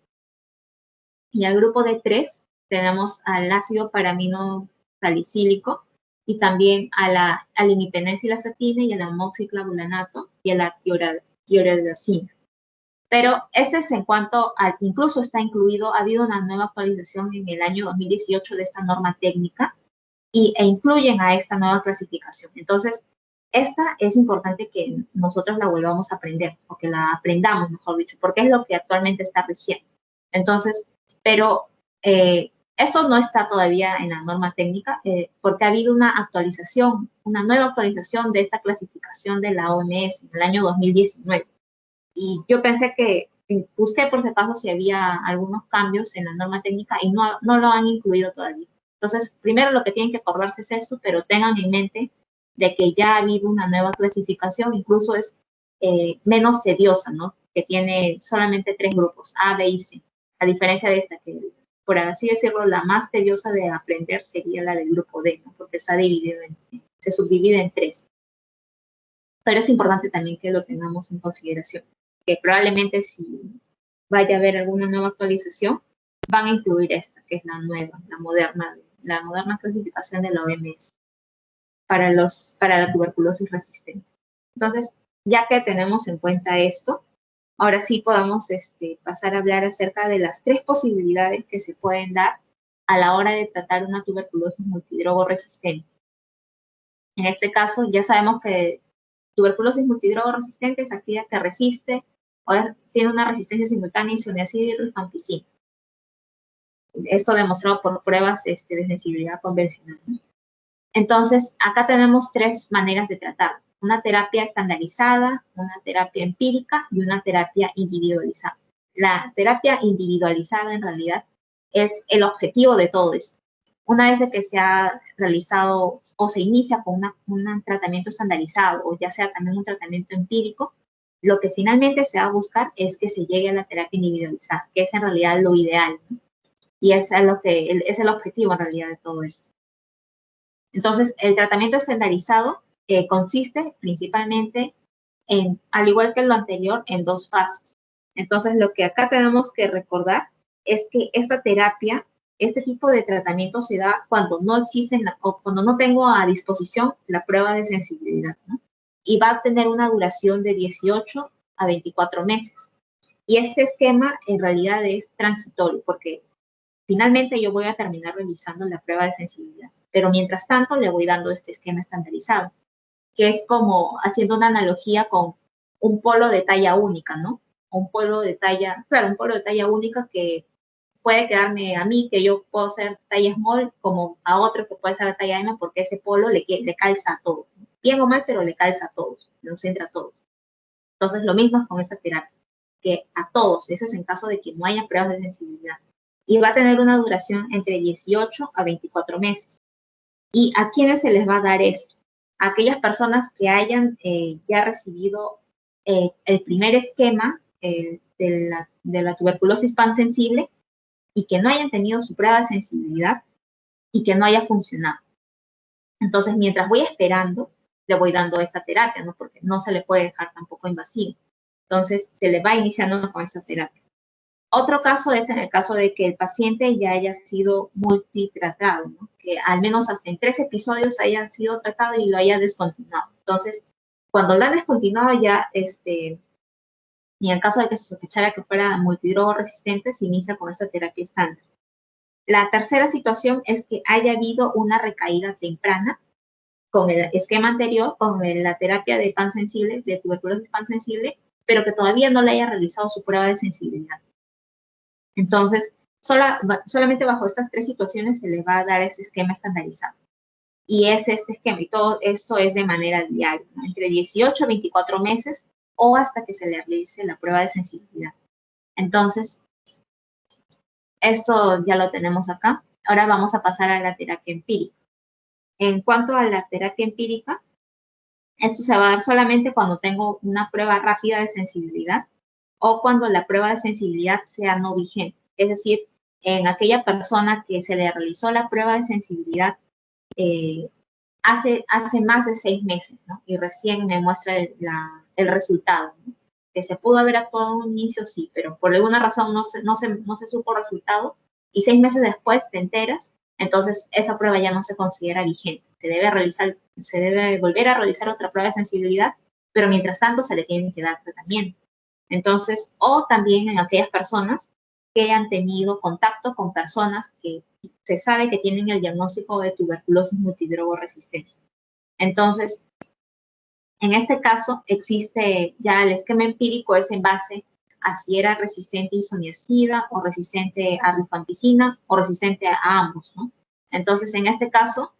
Y al grupo D3 tenemos al ácido paramino salicílico y también al imipenencilacetina y al amoxiclavulanato y a la tiorelacina. Pero este es en cuanto a, incluso está incluido, ha habido una nueva actualización en el año 2018 de esta norma técnica e incluyen a esta nueva clasificación. Entonces, esta es importante que nosotros la volvamos a aprender, o que la aprendamos, mejor dicho, porque es lo que actualmente está rigiendo. Entonces, pero esto no está todavía en la norma técnica, porque ha habido una actualización, una nueva actualización de esta clasificación de la OMS en el año 2019. Y yo pensé que busqué por si acaso si había algunos cambios en la norma técnica y no lo han incluido todavía. Entonces, primero lo que tienen que acordarse es esto, pero tengan en mente de que ya ha habido una nueva clasificación, incluso es menos tediosa, ¿no? Que tiene solamente 3 grupos, A, B y C. A diferencia de esta, que por así decirlo, la más tediosa de aprender sería la del grupo D, ¿no? Porque está dividido se subdivide en 3. Pero es importante también que lo tengamos en consideración, que probablemente si vaya a haber alguna nueva actualización, van a incluir esta, que es la nueva, la moderna clasificación de la OMS para la tuberculosis resistente. Entonces, ya que tenemos en cuenta esto, ahora sí podamos pasar a hablar acerca de las 3 posibilidades que se pueden dar a la hora de tratar una tuberculosis multidrogo resistente. En este caso, ya sabemos que tuberculosis multidrogo resistente es aquella que resiste o tiene una resistencia simultánea a isoniazida y rifampicina. Esto demostrado por pruebas de sensibilidad convencional, ¿no? Entonces, acá tenemos 3 maneras de tratar. Una terapia estandarizada, una terapia empírica y una terapia individualizada. La terapia individualizada, en realidad, es el objetivo de todo esto. Una vez que se ha realizado o se inicia con un tratamiento estandarizado o ya sea también un tratamiento empírico, lo que finalmente se va a buscar es que se llegue a la terapia individualizada, que es en realidad lo ideal, ¿no? Y es el objetivo en realidad de todo esto. Entonces, el tratamiento estandarizado consiste principalmente al igual que lo anterior, en 2 fases. Entonces, lo que acá tenemos que recordar es que esta terapia, este tipo de tratamiento se da cuando no existen o cuando no tengo a disposición la prueba de sensibilidad, ¿no? Y va a tener una duración de 18 a 24 meses. Y este esquema en realidad es transitorio, porque finalmente yo voy a terminar realizando la prueba de sensibilidad, pero mientras tanto le voy dando este esquema estandarizado, que es como haciendo una analogía con un polo de talla única, ¿no? Un polo de talla única que puede quedarme a mí, que yo puedo ser talla small, como a otro que puede ser la talla M, porque ese polo le calza a todos. Bien o mal, pero le calza a todos, los entra a todos. Entonces, lo mismo es con esta terapia, que a todos, eso es en caso de que no haya pruebas de sensibilidad. Y va a tener una duración entre 18 a 24 meses. ¿Y a quiénes se les va a dar esto? A aquellas personas que hayan ya recibido el primer esquema de la tuberculosis pansensible y que no hayan tenido su prueba de sensibilidad y que no haya funcionado. Entonces, mientras voy esperando, le voy dando esta terapia, ¿no? Porque no se le puede dejar tampoco invasivo. Entonces, se le va iniciando con esta terapia. Otro caso es en el caso de que el paciente ya haya sido multitratado, ¿no? Que al menos hasta en 3 episodios haya sido tratado y lo haya descontinuado. Entonces, cuando lo han descontinuado ya, y en el caso de que se sospechara que fuera multidrogo resistente, se inicia con esta terapia estándar. La tercera situación es que haya habido una recaída temprana con el esquema anterior, con la terapia de pansensible, de tuberculosis pansensible, pero que todavía no le haya realizado su prueba de sensibilidad. Entonces, solamente bajo estas 3 situaciones se le va a dar ese esquema estandarizado. Y es este esquema, y todo esto es de manera diaria, ¿no? Entre 18 a 24 meses o hasta que se le realice la prueba de sensibilidad. Entonces, esto ya lo tenemos acá. Ahora vamos a pasar a la terapia empírica. En cuanto a la terapia empírica, esto se va a dar solamente cuando tengo una prueba rápida de sensibilidad o cuando la prueba de sensibilidad sea no vigente. Es decir, en aquella persona que se le realizó la prueba de sensibilidad hace más de 6 meses, ¿no? Y recién me muestra el resultado, ¿no? Que se pudo haber actuado en un inicio, sí, pero por alguna razón no se supo el resultado y 6 meses después te enteras, entonces esa prueba ya no se considera vigente. Se debe volver a realizar otra prueba de sensibilidad, pero mientras tanto se le tiene que dar tratamiento. Entonces, o también en aquellas personas que hayan tenido contacto con personas que se sabe que tienen el diagnóstico de tuberculosis multidrogoresistente. Entonces, en este caso existe ya el esquema empírico, es en base a si era resistente a isoniazida o resistente a rifampicina o resistente a ambos, ¿no? Entonces, en este caso,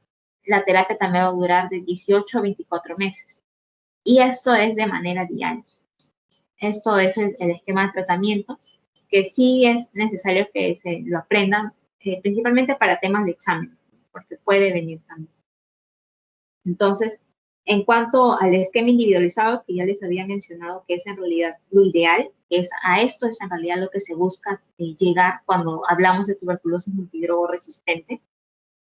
la terapia también va a durar de 18 a 24 meses. Y esto es de manera diaria. Esto es el esquema de tratamiento, que sí es necesario que se lo aprendan, principalmente para temas de examen, porque puede venir también. Entonces, en cuanto al esquema individualizado, que ya les había mencionado que es en realidad lo ideal, esto es en realidad lo que se busca llegar cuando hablamos de tuberculosis multidrogoresistente,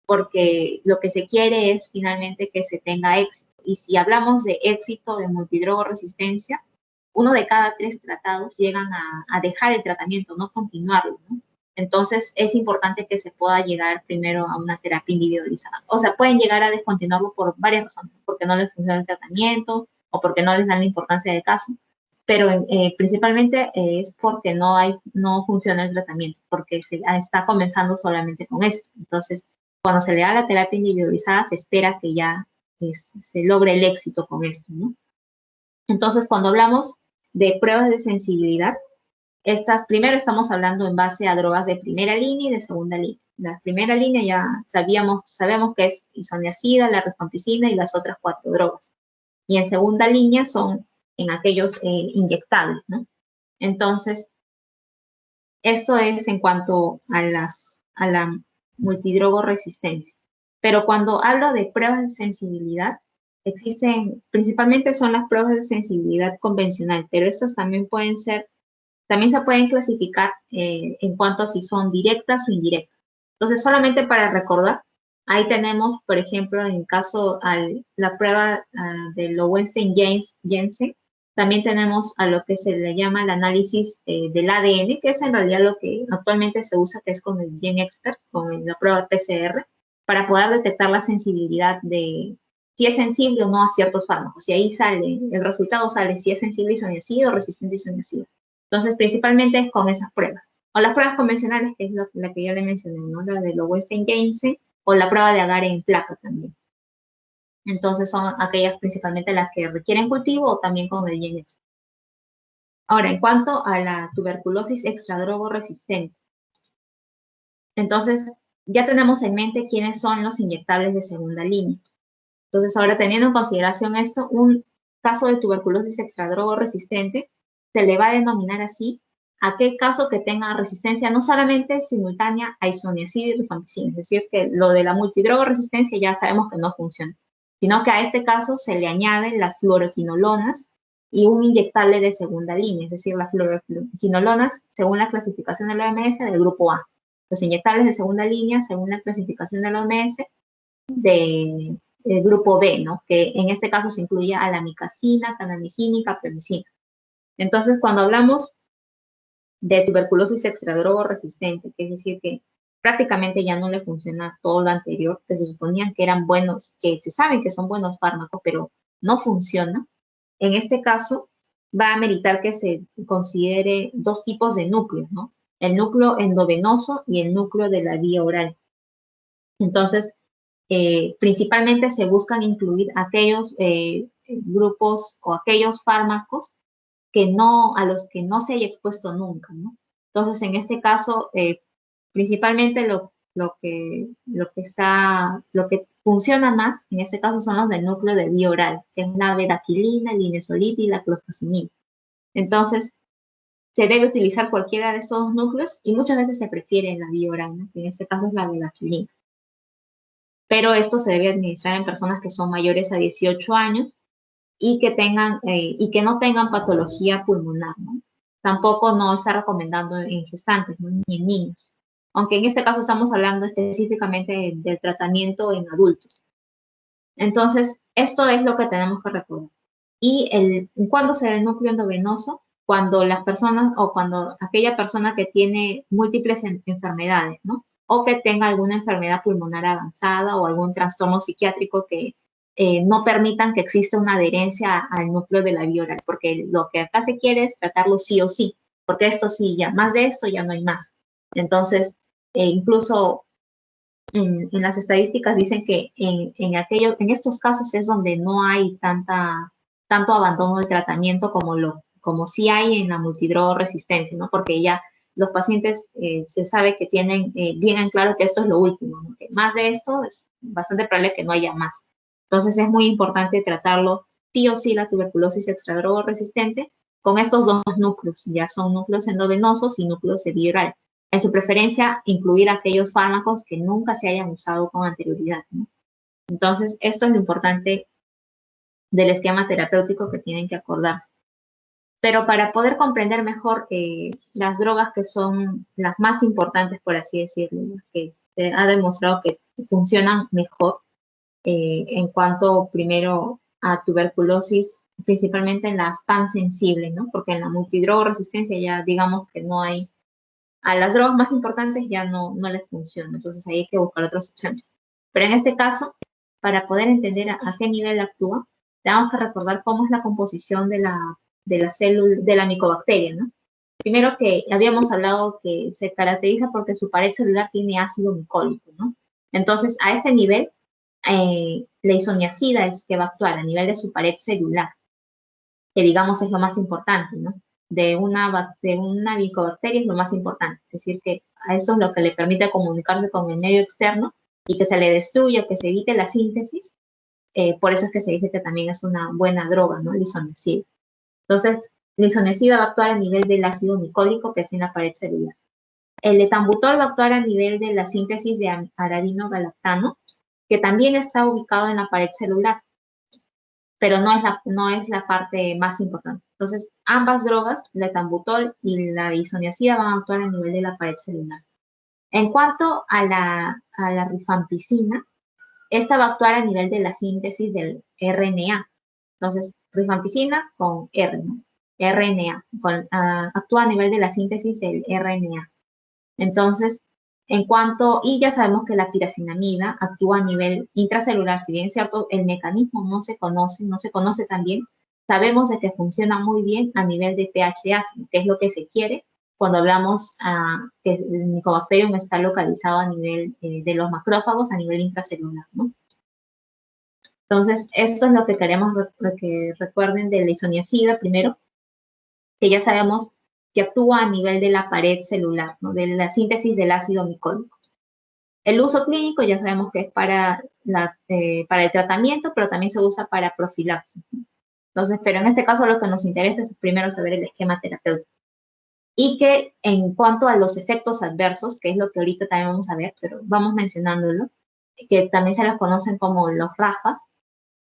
porque lo que se quiere es finalmente que se tenga éxito. Y si hablamos de éxito de multidrogoresistencia, 1 de cada 3 tratados llegan a dejar el tratamiento, no continuarlo, ¿no? Entonces, es importante que se pueda llegar primero a una terapia individualizada. O sea, pueden llegar a descontinuarlo por varias razones, porque no les funciona el tratamiento o porque no les dan la importancia del caso, pero principalmente es porque no funciona el tratamiento, porque se está comenzando solamente con esto. Entonces, cuando se le da la terapia individualizada, se espera que ya se logre el éxito con esto, ¿no? Entonces, cuando hablamos de pruebas de sensibilidad, primero estamos hablando en base a drogas de primera línea y de segunda línea. La primera línea ya sabemos que es isoniazida, la rifampicina y las otras 4 drogas. Y en segunda línea son en aquellos inyectables, ¿no? Entonces, esto es en cuanto a la multidrogoresistencia. Pero cuando hablo de pruebas de sensibilidad, principalmente son las pruebas de sensibilidad convencional, pero estas también se pueden clasificar en cuanto a si son directas o indirectas. Entonces, solamente para recordar, ahí tenemos, por ejemplo, en caso la prueba de Lowenstein-Jensen, también tenemos a lo que se le llama el análisis del ADN, que es en realidad lo que actualmente se usa, que es con el GenExpert, con la prueba PCR, para poder detectar la sensibilidad de si es sensible o no a ciertos fármacos. Y ahí el resultado sale si es sensible a isoniazida o resistente a isoniazida. Entonces, principalmente es con esas pruebas. O las pruebas convencionales, que es la que yo le mencioné, ¿no? La de Lowenstein-Jensen, o la prueba de agar en placa también. Entonces, son aquellas principalmente las que requieren cultivo o también con el GenExpert. Ahora, en cuanto a la tuberculosis extradrogoresistente, entonces ya tenemos en mente quiénes son los inyectables de segunda línea. Entonces, ahora teniendo en consideración esto, un caso de tuberculosis extradrogoresistente se le va a denominar así aquel caso que tenga resistencia no solamente simultánea a isoniazida y rifampicina, es decir, que lo de la multidrogoresistencia ya sabemos que no funciona, sino que a este caso se le añaden las fluoroquinolonas y un inyectable de segunda línea, es decir, las fluoroquinolonas según la clasificación de la OMS del grupo A. Los inyectables de segunda línea según la clasificación de la OMS del grupo B, ¿no? Que en este caso se incluye a la amicacina, kanamicina y capreomicina. Entonces, cuando hablamos de tuberculosis extradrogoresistente, que es decir, que prácticamente ya no le funciona todo lo anterior, que se suponían que eran buenos, que se saben que son buenos fármacos, pero no funciona, en este caso va a meritar que se considere 2 tipos de núcleos, ¿no? El núcleo endovenoso y el núcleo de la vía oral. Entonces, principalmente se buscan incluir aquellos grupos o aquellos fármacos a los que no se haya expuesto nunca, ¿no? Entonces, en este caso, principalmente lo que funciona más, en este caso, son los del núcleo de vía oral, que es la bedaquilina, el linezolid y la clofazimina. Entonces, se debe utilizar cualquiera de estos dos núcleos y muchas veces se prefiere la vía oral, ¿no? Que en este caso es la vigaquilina. Pero esto se debe administrar en personas que son mayores a 18 años y que no tengan patología pulmonar, ¿no? Tampoco no está recomendando en gestantes, ¿no? Ni en niños. Aunque en este caso estamos hablando específicamente del tratamiento en adultos. Entonces, esto es lo que tenemos que recordar. Y ¿cuándo se da el núcleo endovenoso? Cuando las personas o cuando aquella persona que tiene múltiples enfermedades, ¿no? O que tenga alguna enfermedad pulmonar avanzada o algún trastorno psiquiátrico que no permitan que exista una adherencia al núcleo de la vía oral, porque lo que acá se quiere es tratarlo sí o sí, porque esto sí, ya más de esto ya no hay más. Entonces, incluso en las estadísticas dicen que en estos casos es donde no hay tanto abandono del tratamiento como sí hay en la multidroga-resistencia, ¿no? Porque ya los pacientes se sabe que tienen bien en claro que esto es lo último, ¿no? Que más de esto es bastante probable que no haya más. Entonces es muy importante tratarlo sí o sí la tuberculosis extradroga resistente con estos dos núcleos, ya son núcleos endovenosos y núcleos de vía oral. En su preferencia, incluir aquellos fármacos que nunca se hayan usado con anterioridad, ¿no? Entonces, esto es lo importante del esquema terapéutico que tienen que acordarse. Pero para poder comprender mejor las drogas que son las más importantes, por así decirlo, que se ha demostrado que funcionan mejor en cuanto primero a tuberculosis, principalmente en las pansensibles, ¿no? Porque en la multidroga resistencia ya digamos que no hay, a las drogas más importantes ya no les funciona, entonces ahí hay que buscar otras opciones. Pero en este caso, para poder entender a qué nivel actúa, tenemos que recordar cómo es la composición de la célula, de la micobacteria, ¿no? Primero que habíamos hablado que se caracteriza porque su pared celular tiene ácido micólico, ¿no? Entonces, a este nivel, la isoniazida es que va a actuar a nivel de su pared celular, que digamos es lo más importante, ¿no? De una micobacteria es lo más importante, es decir, que a eso es lo que le permite comunicarse con el medio externo y que se le destruya, que se evite la síntesis, por eso es que se dice que también es una buena droga, ¿no? El isoniazida. Entonces, el isoniazida va a actuar a nivel del ácido micólico, que es en la pared celular. El etambutol va a actuar a nivel de la síntesis de arabinogalactano, que también está ubicado en la pared celular, pero no es la parte más importante. Entonces, ambas drogas, la etambutol y la isoniazida, van a actuar a nivel de la pared celular. En cuanto a la rifampicina, esta va a actuar a nivel de la síntesis del RNA. Entonces, rifampicina con R, ¿no? RNA, actúa a nivel de la síntesis del RNA. Entonces, y ya sabemos que la piracinamida actúa a nivel intracelular, si bien es cierto, el mecanismo no se conoce tan bien, sabemos de que funciona muy bien a nivel de pH ácido, que es lo que se quiere cuando hablamos que el Mycobacterium está localizado a nivel de los macrófagos, a nivel intracelular, ¿no? Entonces, esto es lo que queremos que recuerden de la isoniazida primero, que ya sabemos que actúa a nivel de la pared celular, ¿no? De la síntesis del ácido micólico. El uso clínico ya sabemos que es para el tratamiento, pero también se usa para profilaxis. Entonces, pero en este caso lo que nos interesa es primero saber el esquema terapéutico. Y que en cuanto a los efectos adversos, que es lo que ahorita también vamos a ver, pero vamos mencionándolo, que también se los conocen como los RAFAs.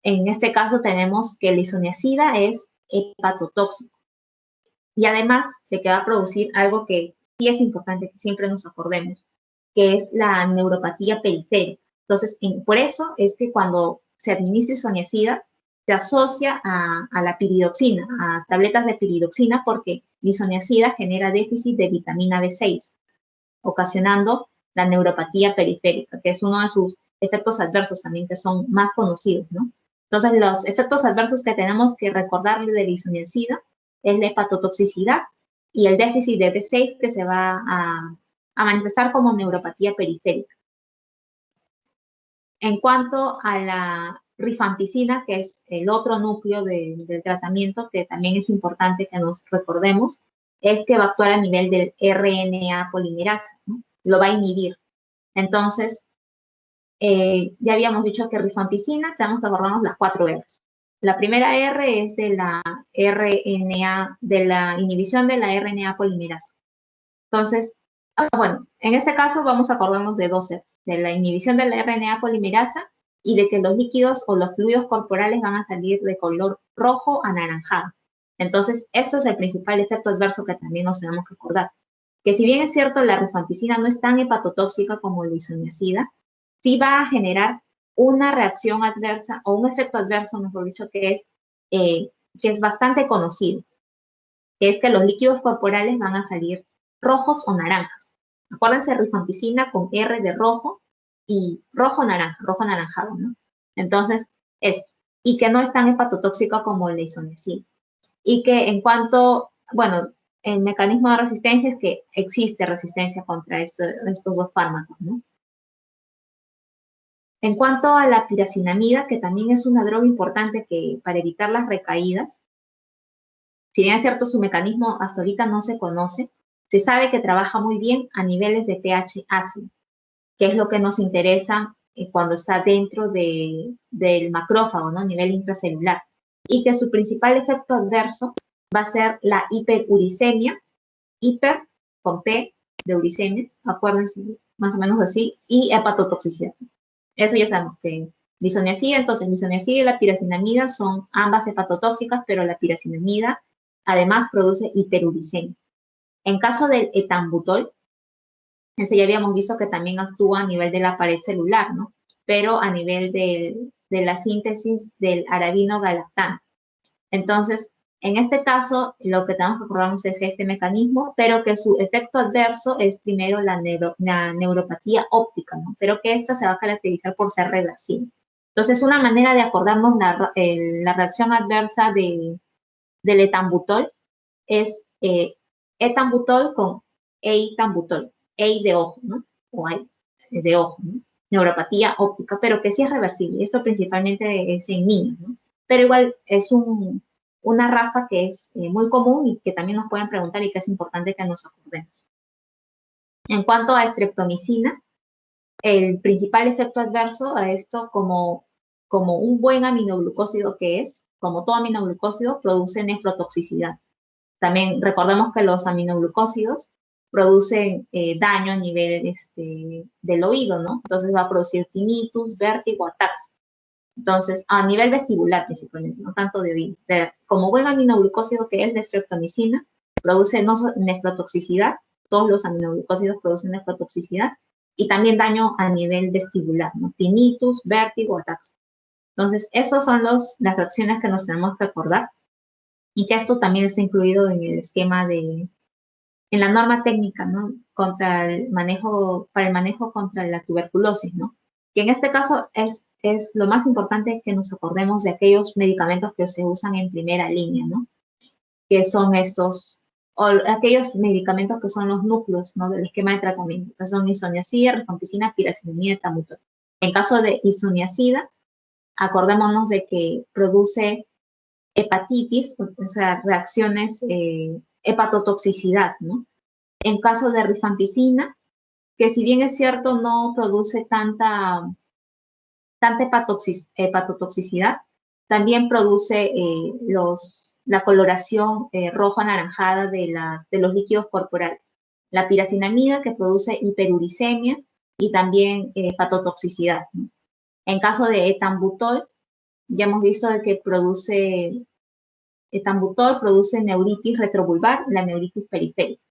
En este caso tenemos que el isoniazida es hepatotóxico. Y además de que va a producir algo que sí es importante que siempre nos acordemos, que es la neuropatía periférica. Entonces, por eso es que cuando se administra isoniazida, se asocia a la piridoxina, a tabletas de piridoxina, porque la isoniazida genera déficit de vitamina B6, ocasionando la neuropatía periférica, que es uno de sus efectos adversos también que son más conocidos, ¿no? Entonces, los efectos adversos que tenemos que recordarle de la isoniazida es la hepatotoxicidad y el déficit de B6 que se va a manifestar como neuropatía periférica. En cuanto a la rifampicina, que es el otro núcleo del tratamiento, que también es importante que nos recordemos, es que va a actuar a nivel del RNA polimerasa, ¿no? Lo va a inhibir. Entonces, ya habíamos dicho que rifampicina, tenemos que acordarnos las 4 R's. La primera R es de la RNA, de la inhibición de la RNA polimerasa. Entonces, bueno, en este caso vamos a acordarnos de dos sets, de la inhibición de la RNA polimerasa y de que los líquidos o los fluidos corporales van a salir de color rojo anaranjado. Entonces, esto es el principal efecto adverso que también nos tenemos que acordar. Que si bien es cierto, la rifampicina no es tan hepatotóxica como la isoniazida, sí va a generar una reacción adversa o un efecto adverso, mejor dicho, que es bastante conocido, que es que los líquidos corporales van a salir rojos o naranjas. Acuérdense, rifampicina con R de rojo y rojo-naranja, rojo anaranjado, ¿no? Entonces, esto. Y que no es tan hepatotóxica como la isoniazida. Y que en cuanto, bueno, el mecanismo de resistencia es que existe resistencia contra estos dos fármacos, ¿no? En cuanto a la piracinamida, que también es una droga importante para evitar las recaídas, si bien es cierto su mecanismo hasta ahorita no se conoce, se sabe que trabaja muy bien a niveles de pH ácido, que es lo que nos interesa cuando está dentro del macrófago, ¿no? A nivel intracelular. Y que su principal efecto adverso va a ser la hiperuricemia, hiper con P de uricemia, acuérdense, más o menos así, y hepatotoxicidad. Eso ya sabemos que lisoniazida, entonces lisoniazida y la piracinamida son ambas hepatotóxicas, pero la piracinamida además produce hiperuricemia. En caso del etambutol, ese ya habíamos visto que también actúa a nivel de la pared celular, ¿no? Pero a nivel de la síntesis del arabino galactano. Entonces, en este caso, lo que tenemos que acordarnos es este mecanismo, pero que su efecto adverso es primero la neuropatía óptica, ¿no? Pero que esta se va a caracterizar por ser reversible. Entonces, una manera de acordarnos la reacción adversa del etambutol es etambutol con eitambutol, ei de ojo, ¿no? O ei de ojo, ¿no? Neuropatía óptica, pero que sí es reversible. Esto principalmente es en niños, ¿no? Pero igual es una rafa que es muy común y que también nos pueden preguntar y que es importante que nos acordemos. En cuanto a streptomicina, el principal efecto adverso a esto, como un buen aminoglucósido que es, como todo aminoglucósido, produce nefrotoxicidad. También recordemos que los aminoglucósidos producen daño a nivel del oído, ¿no? Entonces va a producir tinnitus, vértigo, ataxia. Entonces, a nivel vestibular principalmente, no tanto de oído. Como buen aminoglucósido que es la streptomicina, produce nefrotoxicidad, todos los aminoglucósidos producen nefrotoxicidad, y también daño a nivel vestibular, ¿no? Tinnitus, vértigo, ataxia. Entonces, esas son las reacciones que nos tenemos que acordar, y que esto también está incluido en el esquema en la norma técnica, ¿no? Para el manejo contra la tuberculosis, ¿no? Que en este caso es lo más importante que nos acordemos de aquellos medicamentos que se usan en primera línea, ¿no? Que son o aquellos medicamentos que son los núcleos, ¿no? Del esquema de tratamiento, que son isoniazida, rifampicina, piracinamida, etambutol. En caso de isoniazida, acordémonos de que produce hepatitis, o sea, reacciones, hepatotoxicidad, ¿no? En caso de rifampicina, que si bien es cierto no produce tanta hepatotoxicidad, también produce la coloración rojo-anaranjada de los líquidos corporales. La piracinamida, que produce hiperuricemia y también hepatotoxicidad, ¿no? En caso de etambutol, ya hemos visto de que etambutol produce neuritis retrovulvar, la neuritis periférica.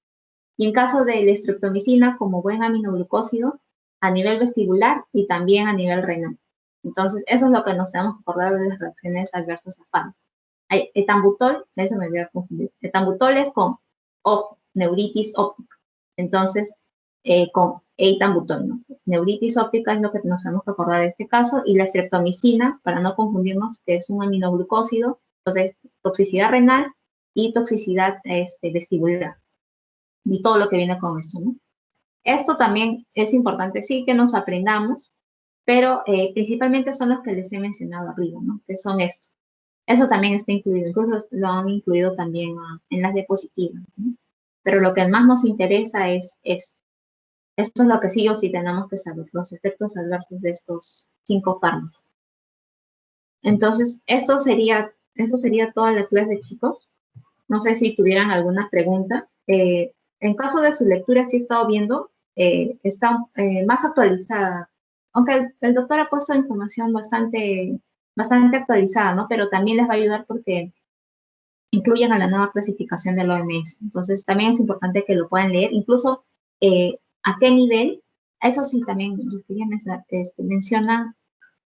Y en caso de la streptomicina, como buen aminoglucósido, a nivel vestibular y también a nivel renal. Entonces, eso es lo que nos tenemos que acordar de las reacciones adversas a fármacos. Etambutol, eso me voy a confundir. Etambutol es con neuritis óptica. Entonces, con etambutol, ¿no? Neuritis óptica es lo que nos tenemos que acordar de este caso. Y la streptomicina, para no confundirnos, que es un aminoglucósido, entonces toxicidad renal y toxicidad vestibular. Y todo lo que viene con esto, ¿no? Esto también es importante, sí, que nos aprendamos, pero principalmente son los que les he mencionado arriba, ¿no? Que son estos. Eso también está incluido, incluso lo han incluido también en las diapositivas, ¿no? Pero lo que más nos interesa es esto. Esto es lo que sí o sí tenemos que saber, los efectos adversos de estos 5 fármacos. Entonces, eso sería toda la clase, chicos. No sé si tuvieran alguna pregunta. En caso de su lectura, sí he estado viendo, está más actualizada, aunque el doctor ha puesto información bastante actualizada, ¿no? Pero también les va a ayudar porque incluyen a la nueva clasificación del OMS. Entonces, también es importante que lo puedan leer, incluso a qué nivel, eso sí, también menciona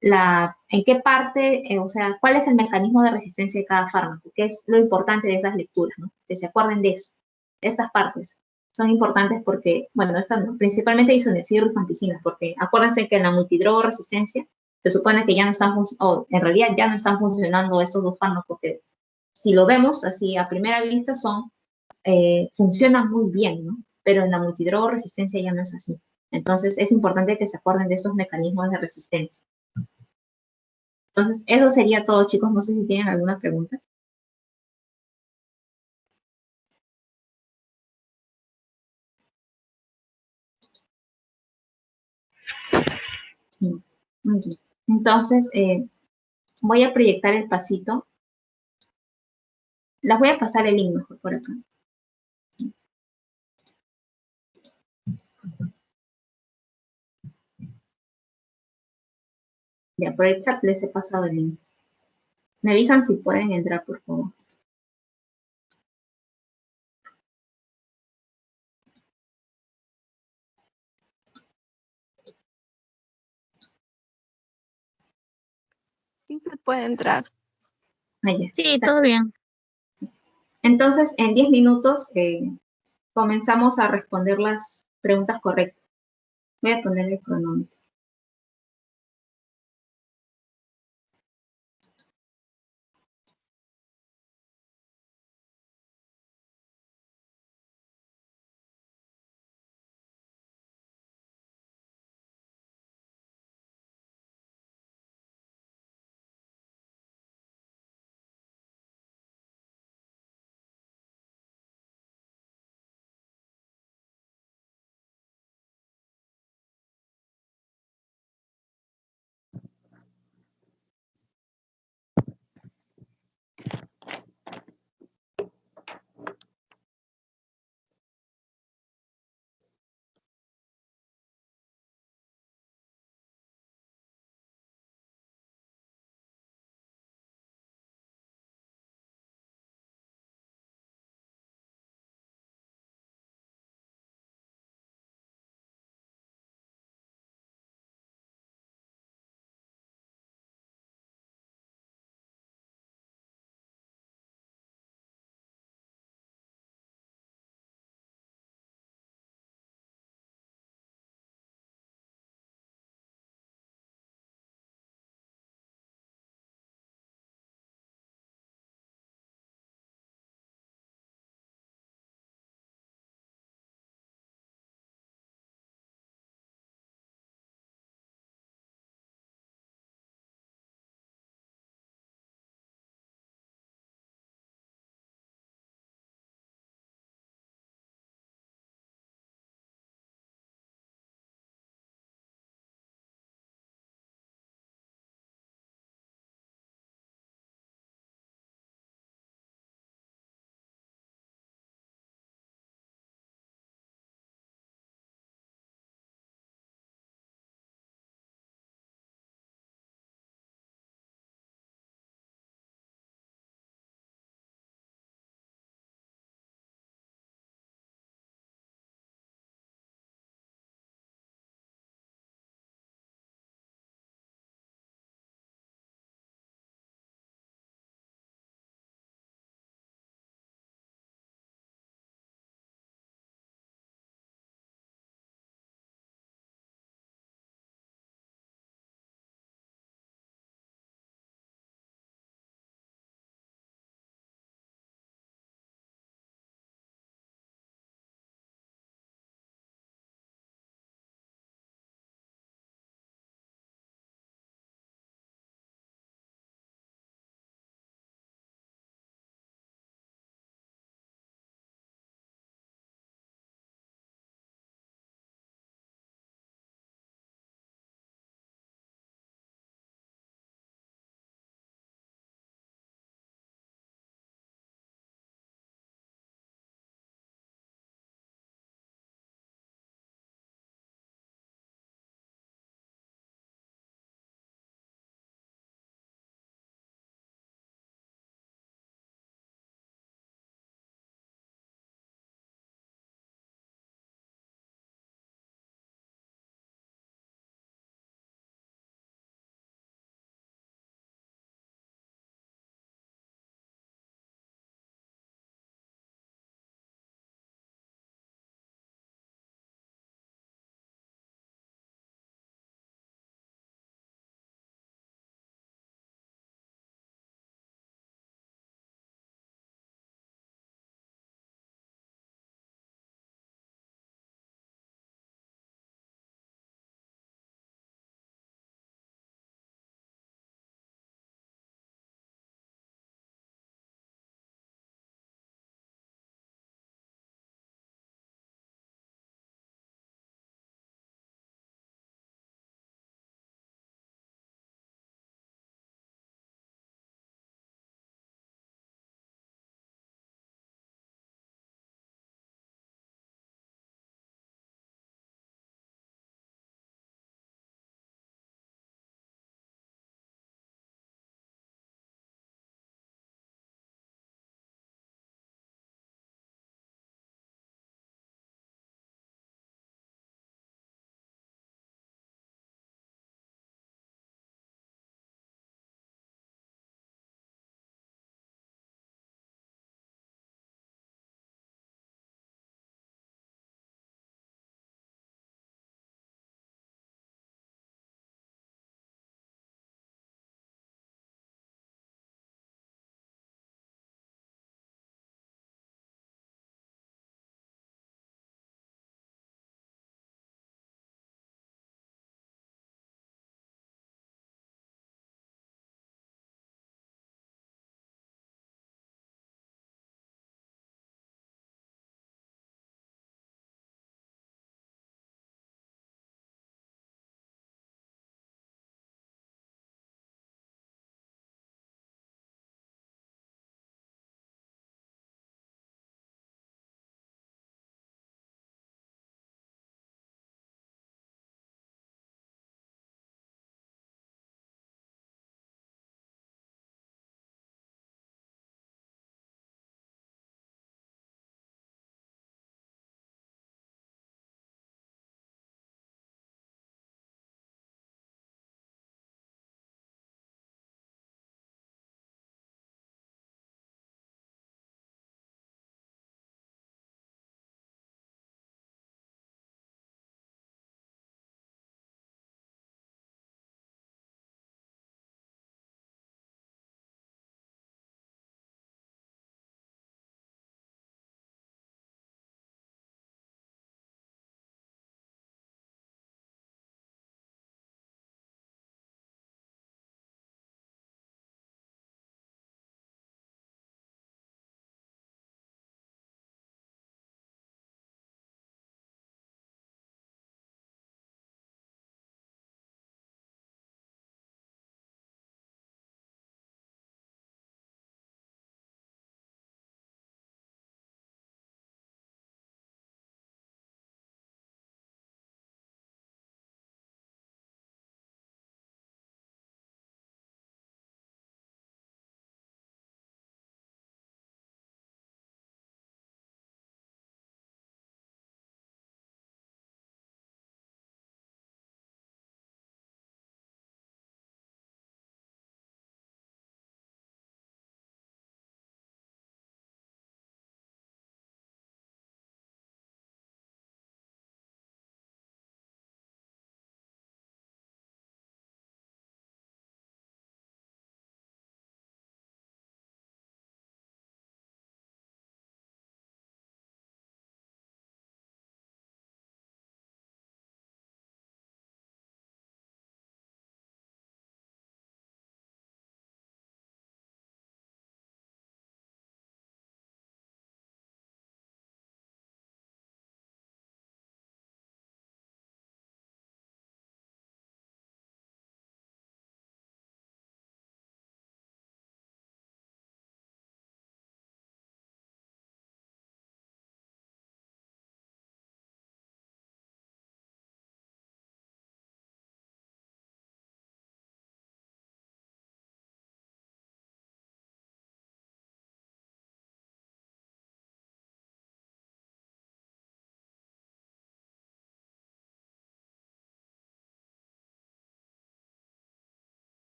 en qué parte, o sea, cuál es el mecanismo de resistencia de cada fármaco, que es lo importante de esas lecturas, ¿no? Que se acuerden de eso. Estas partes son importantes porque, bueno, estas, ¿no? Principalmente isoniazid y rifampicina, porque acuérdense que en la multidroga resistencia se supone que ya no están, o en realidad ya no están funcionando estos dos fármacos, porque si lo vemos así a primera vista funcionan muy bien, ¿no? Pero en la multidroga resistencia ya no es así. Entonces es importante que se acuerden de estos mecanismos de resistencia. Entonces, eso sería todo, chicos. No sé si tienen alguna pregunta. Sí, muy bien. Entonces, voy a proyectar el pasito. Las voy a pasar el link mejor por acá. Ya, por el chat les he pasado el link. Me avisan si pueden entrar, por favor. Sí se puede entrar. Allá. Sí, todo bien. Entonces, en 10 minutos comenzamos a responder las preguntas correctas. Voy a poner el cronómetro.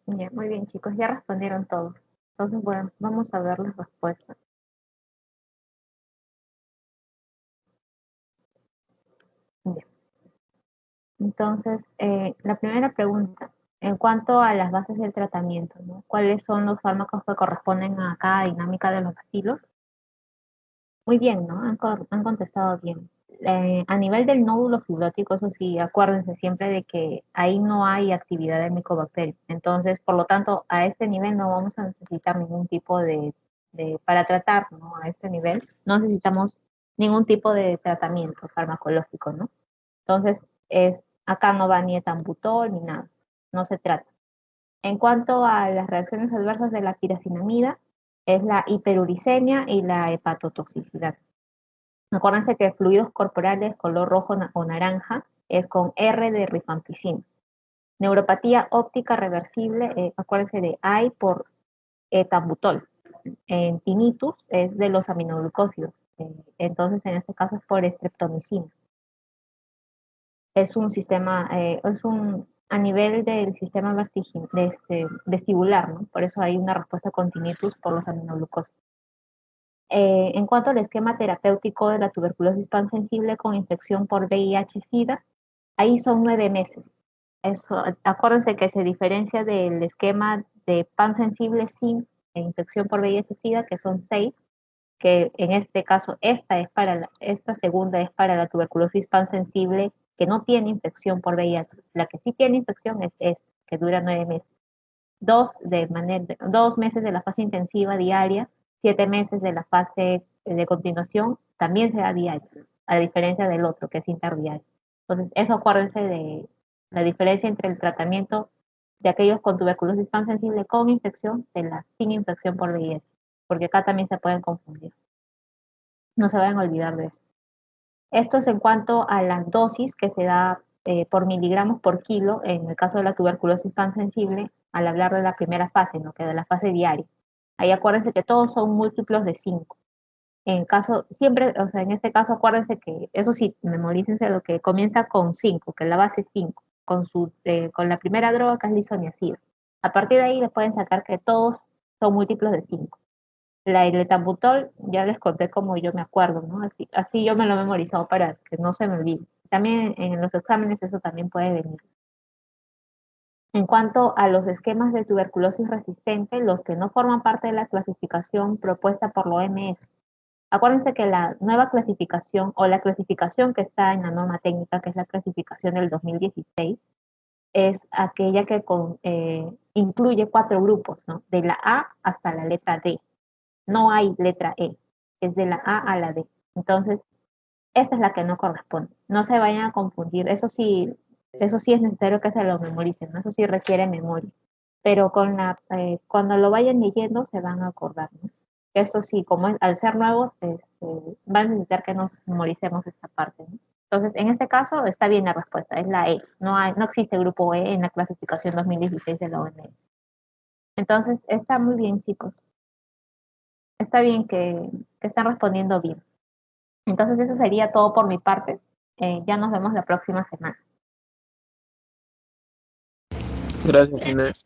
Ya, muy bien, chicos, ya respondieron todos. Entonces, bueno, vamos a ver las respuestas. Ya. Entonces, la primera pregunta, en cuanto a las bases del tratamiento, ¿no? ¿Cuáles son los fármacos que corresponden a cada dinámica de los bacilos? Muy bien, ¿no? Han contestado bien. A nivel del nódulo fibrótico, eso sí, acuérdense siempre de que ahí no hay actividad del micobacterio. Entonces, por lo tanto, a este nivel no vamos a necesitar ningún tipo para tratar, ¿no? A este nivel no necesitamos ningún tipo de tratamiento farmacológico, ¿no? Entonces, acá no va ni etambutol ni nada, no se trata. En cuanto a las reacciones adversas de la piracinamida, es la hiperuricemia y la hepatotoxicidad. Acuérdense que fluidos corporales color rojo o naranja es con R de rifampicina. Neuropatía óptica reversible, acuérdense de I por etambutol. En tinnitus es de los aminoglucósidos. Entonces, en este caso es por streptomicina. Es un sistema, a nivel del sistema vestibular, ¿no? Por eso hay una respuesta con tinnitus por los aminoglucósidos. En cuanto al esquema terapéutico de la tuberculosis pansensible con infección por VIH-Sida, ahí son 9 meses. Eso, acuérdense que se diferencia del esquema de pansensible sin infección por VIH-Sida, que son 6, que en este caso esta segunda es para la tuberculosis pansensible que no tiene infección por VIH. La que sí tiene infección es esta, que dura 9 meses. 2 meses de la fase intensiva diaria, 7 meses de la fase de continuación, también será diaria, a diferencia del otro, que es interdiario. Entonces, eso acuérdense de la diferencia entre el tratamiento de aquellos con tuberculosis pansensible con infección de la sin infección por VIH, porque acá también se pueden confundir. No se vayan a olvidar de eso. Esto es en cuanto a la dosis que se da por miligramos por kilo en el caso de la tuberculosis pansensible al hablar de la primera fase, ¿no? Que de la fase diaria. Ahí acuérdense que todos son múltiplos de 5. Siempre, o sea, en este caso acuérdense que, eso sí, memorícense lo que comienza con 5, que la base es 5, con la primera droga que es lisoniazida. A partir de ahí les pueden sacar que todos son múltiplos de 5. El etambutol ya les conté como yo me acuerdo, ¿no? Así yo me lo he memorizado para que no se me olvide. También en los exámenes eso también puede venir. En cuanto a los esquemas de tuberculosis resistente, los que no forman parte de la clasificación propuesta por la OMS, acuérdense que la nueva clasificación o la clasificación que está en la norma técnica, que es la clasificación del 2016, es aquella que incluye 4 grupos, ¿no? De la A hasta la letra D. No hay letra E, es de la A a la D. Entonces, esta es la que no corresponde. No se vayan a confundir. Eso sí es necesario que se lo memoricen, ¿no? Eso sí requiere memoria. Pero cuando lo vayan leyendo se van a acordar, ¿no? Eso sí, al ser nuevos, va a necesitar que nos memoricemos esta parte, ¿no? Entonces, en este caso está bien la respuesta, es la E. No existe grupo E en la clasificación 2016 de la OMS. Entonces, está muy bien, chicos. Está bien que están respondiendo bien. Entonces eso sería todo por mi parte. Ya nos vemos la próxima semana. Gracias, Inés.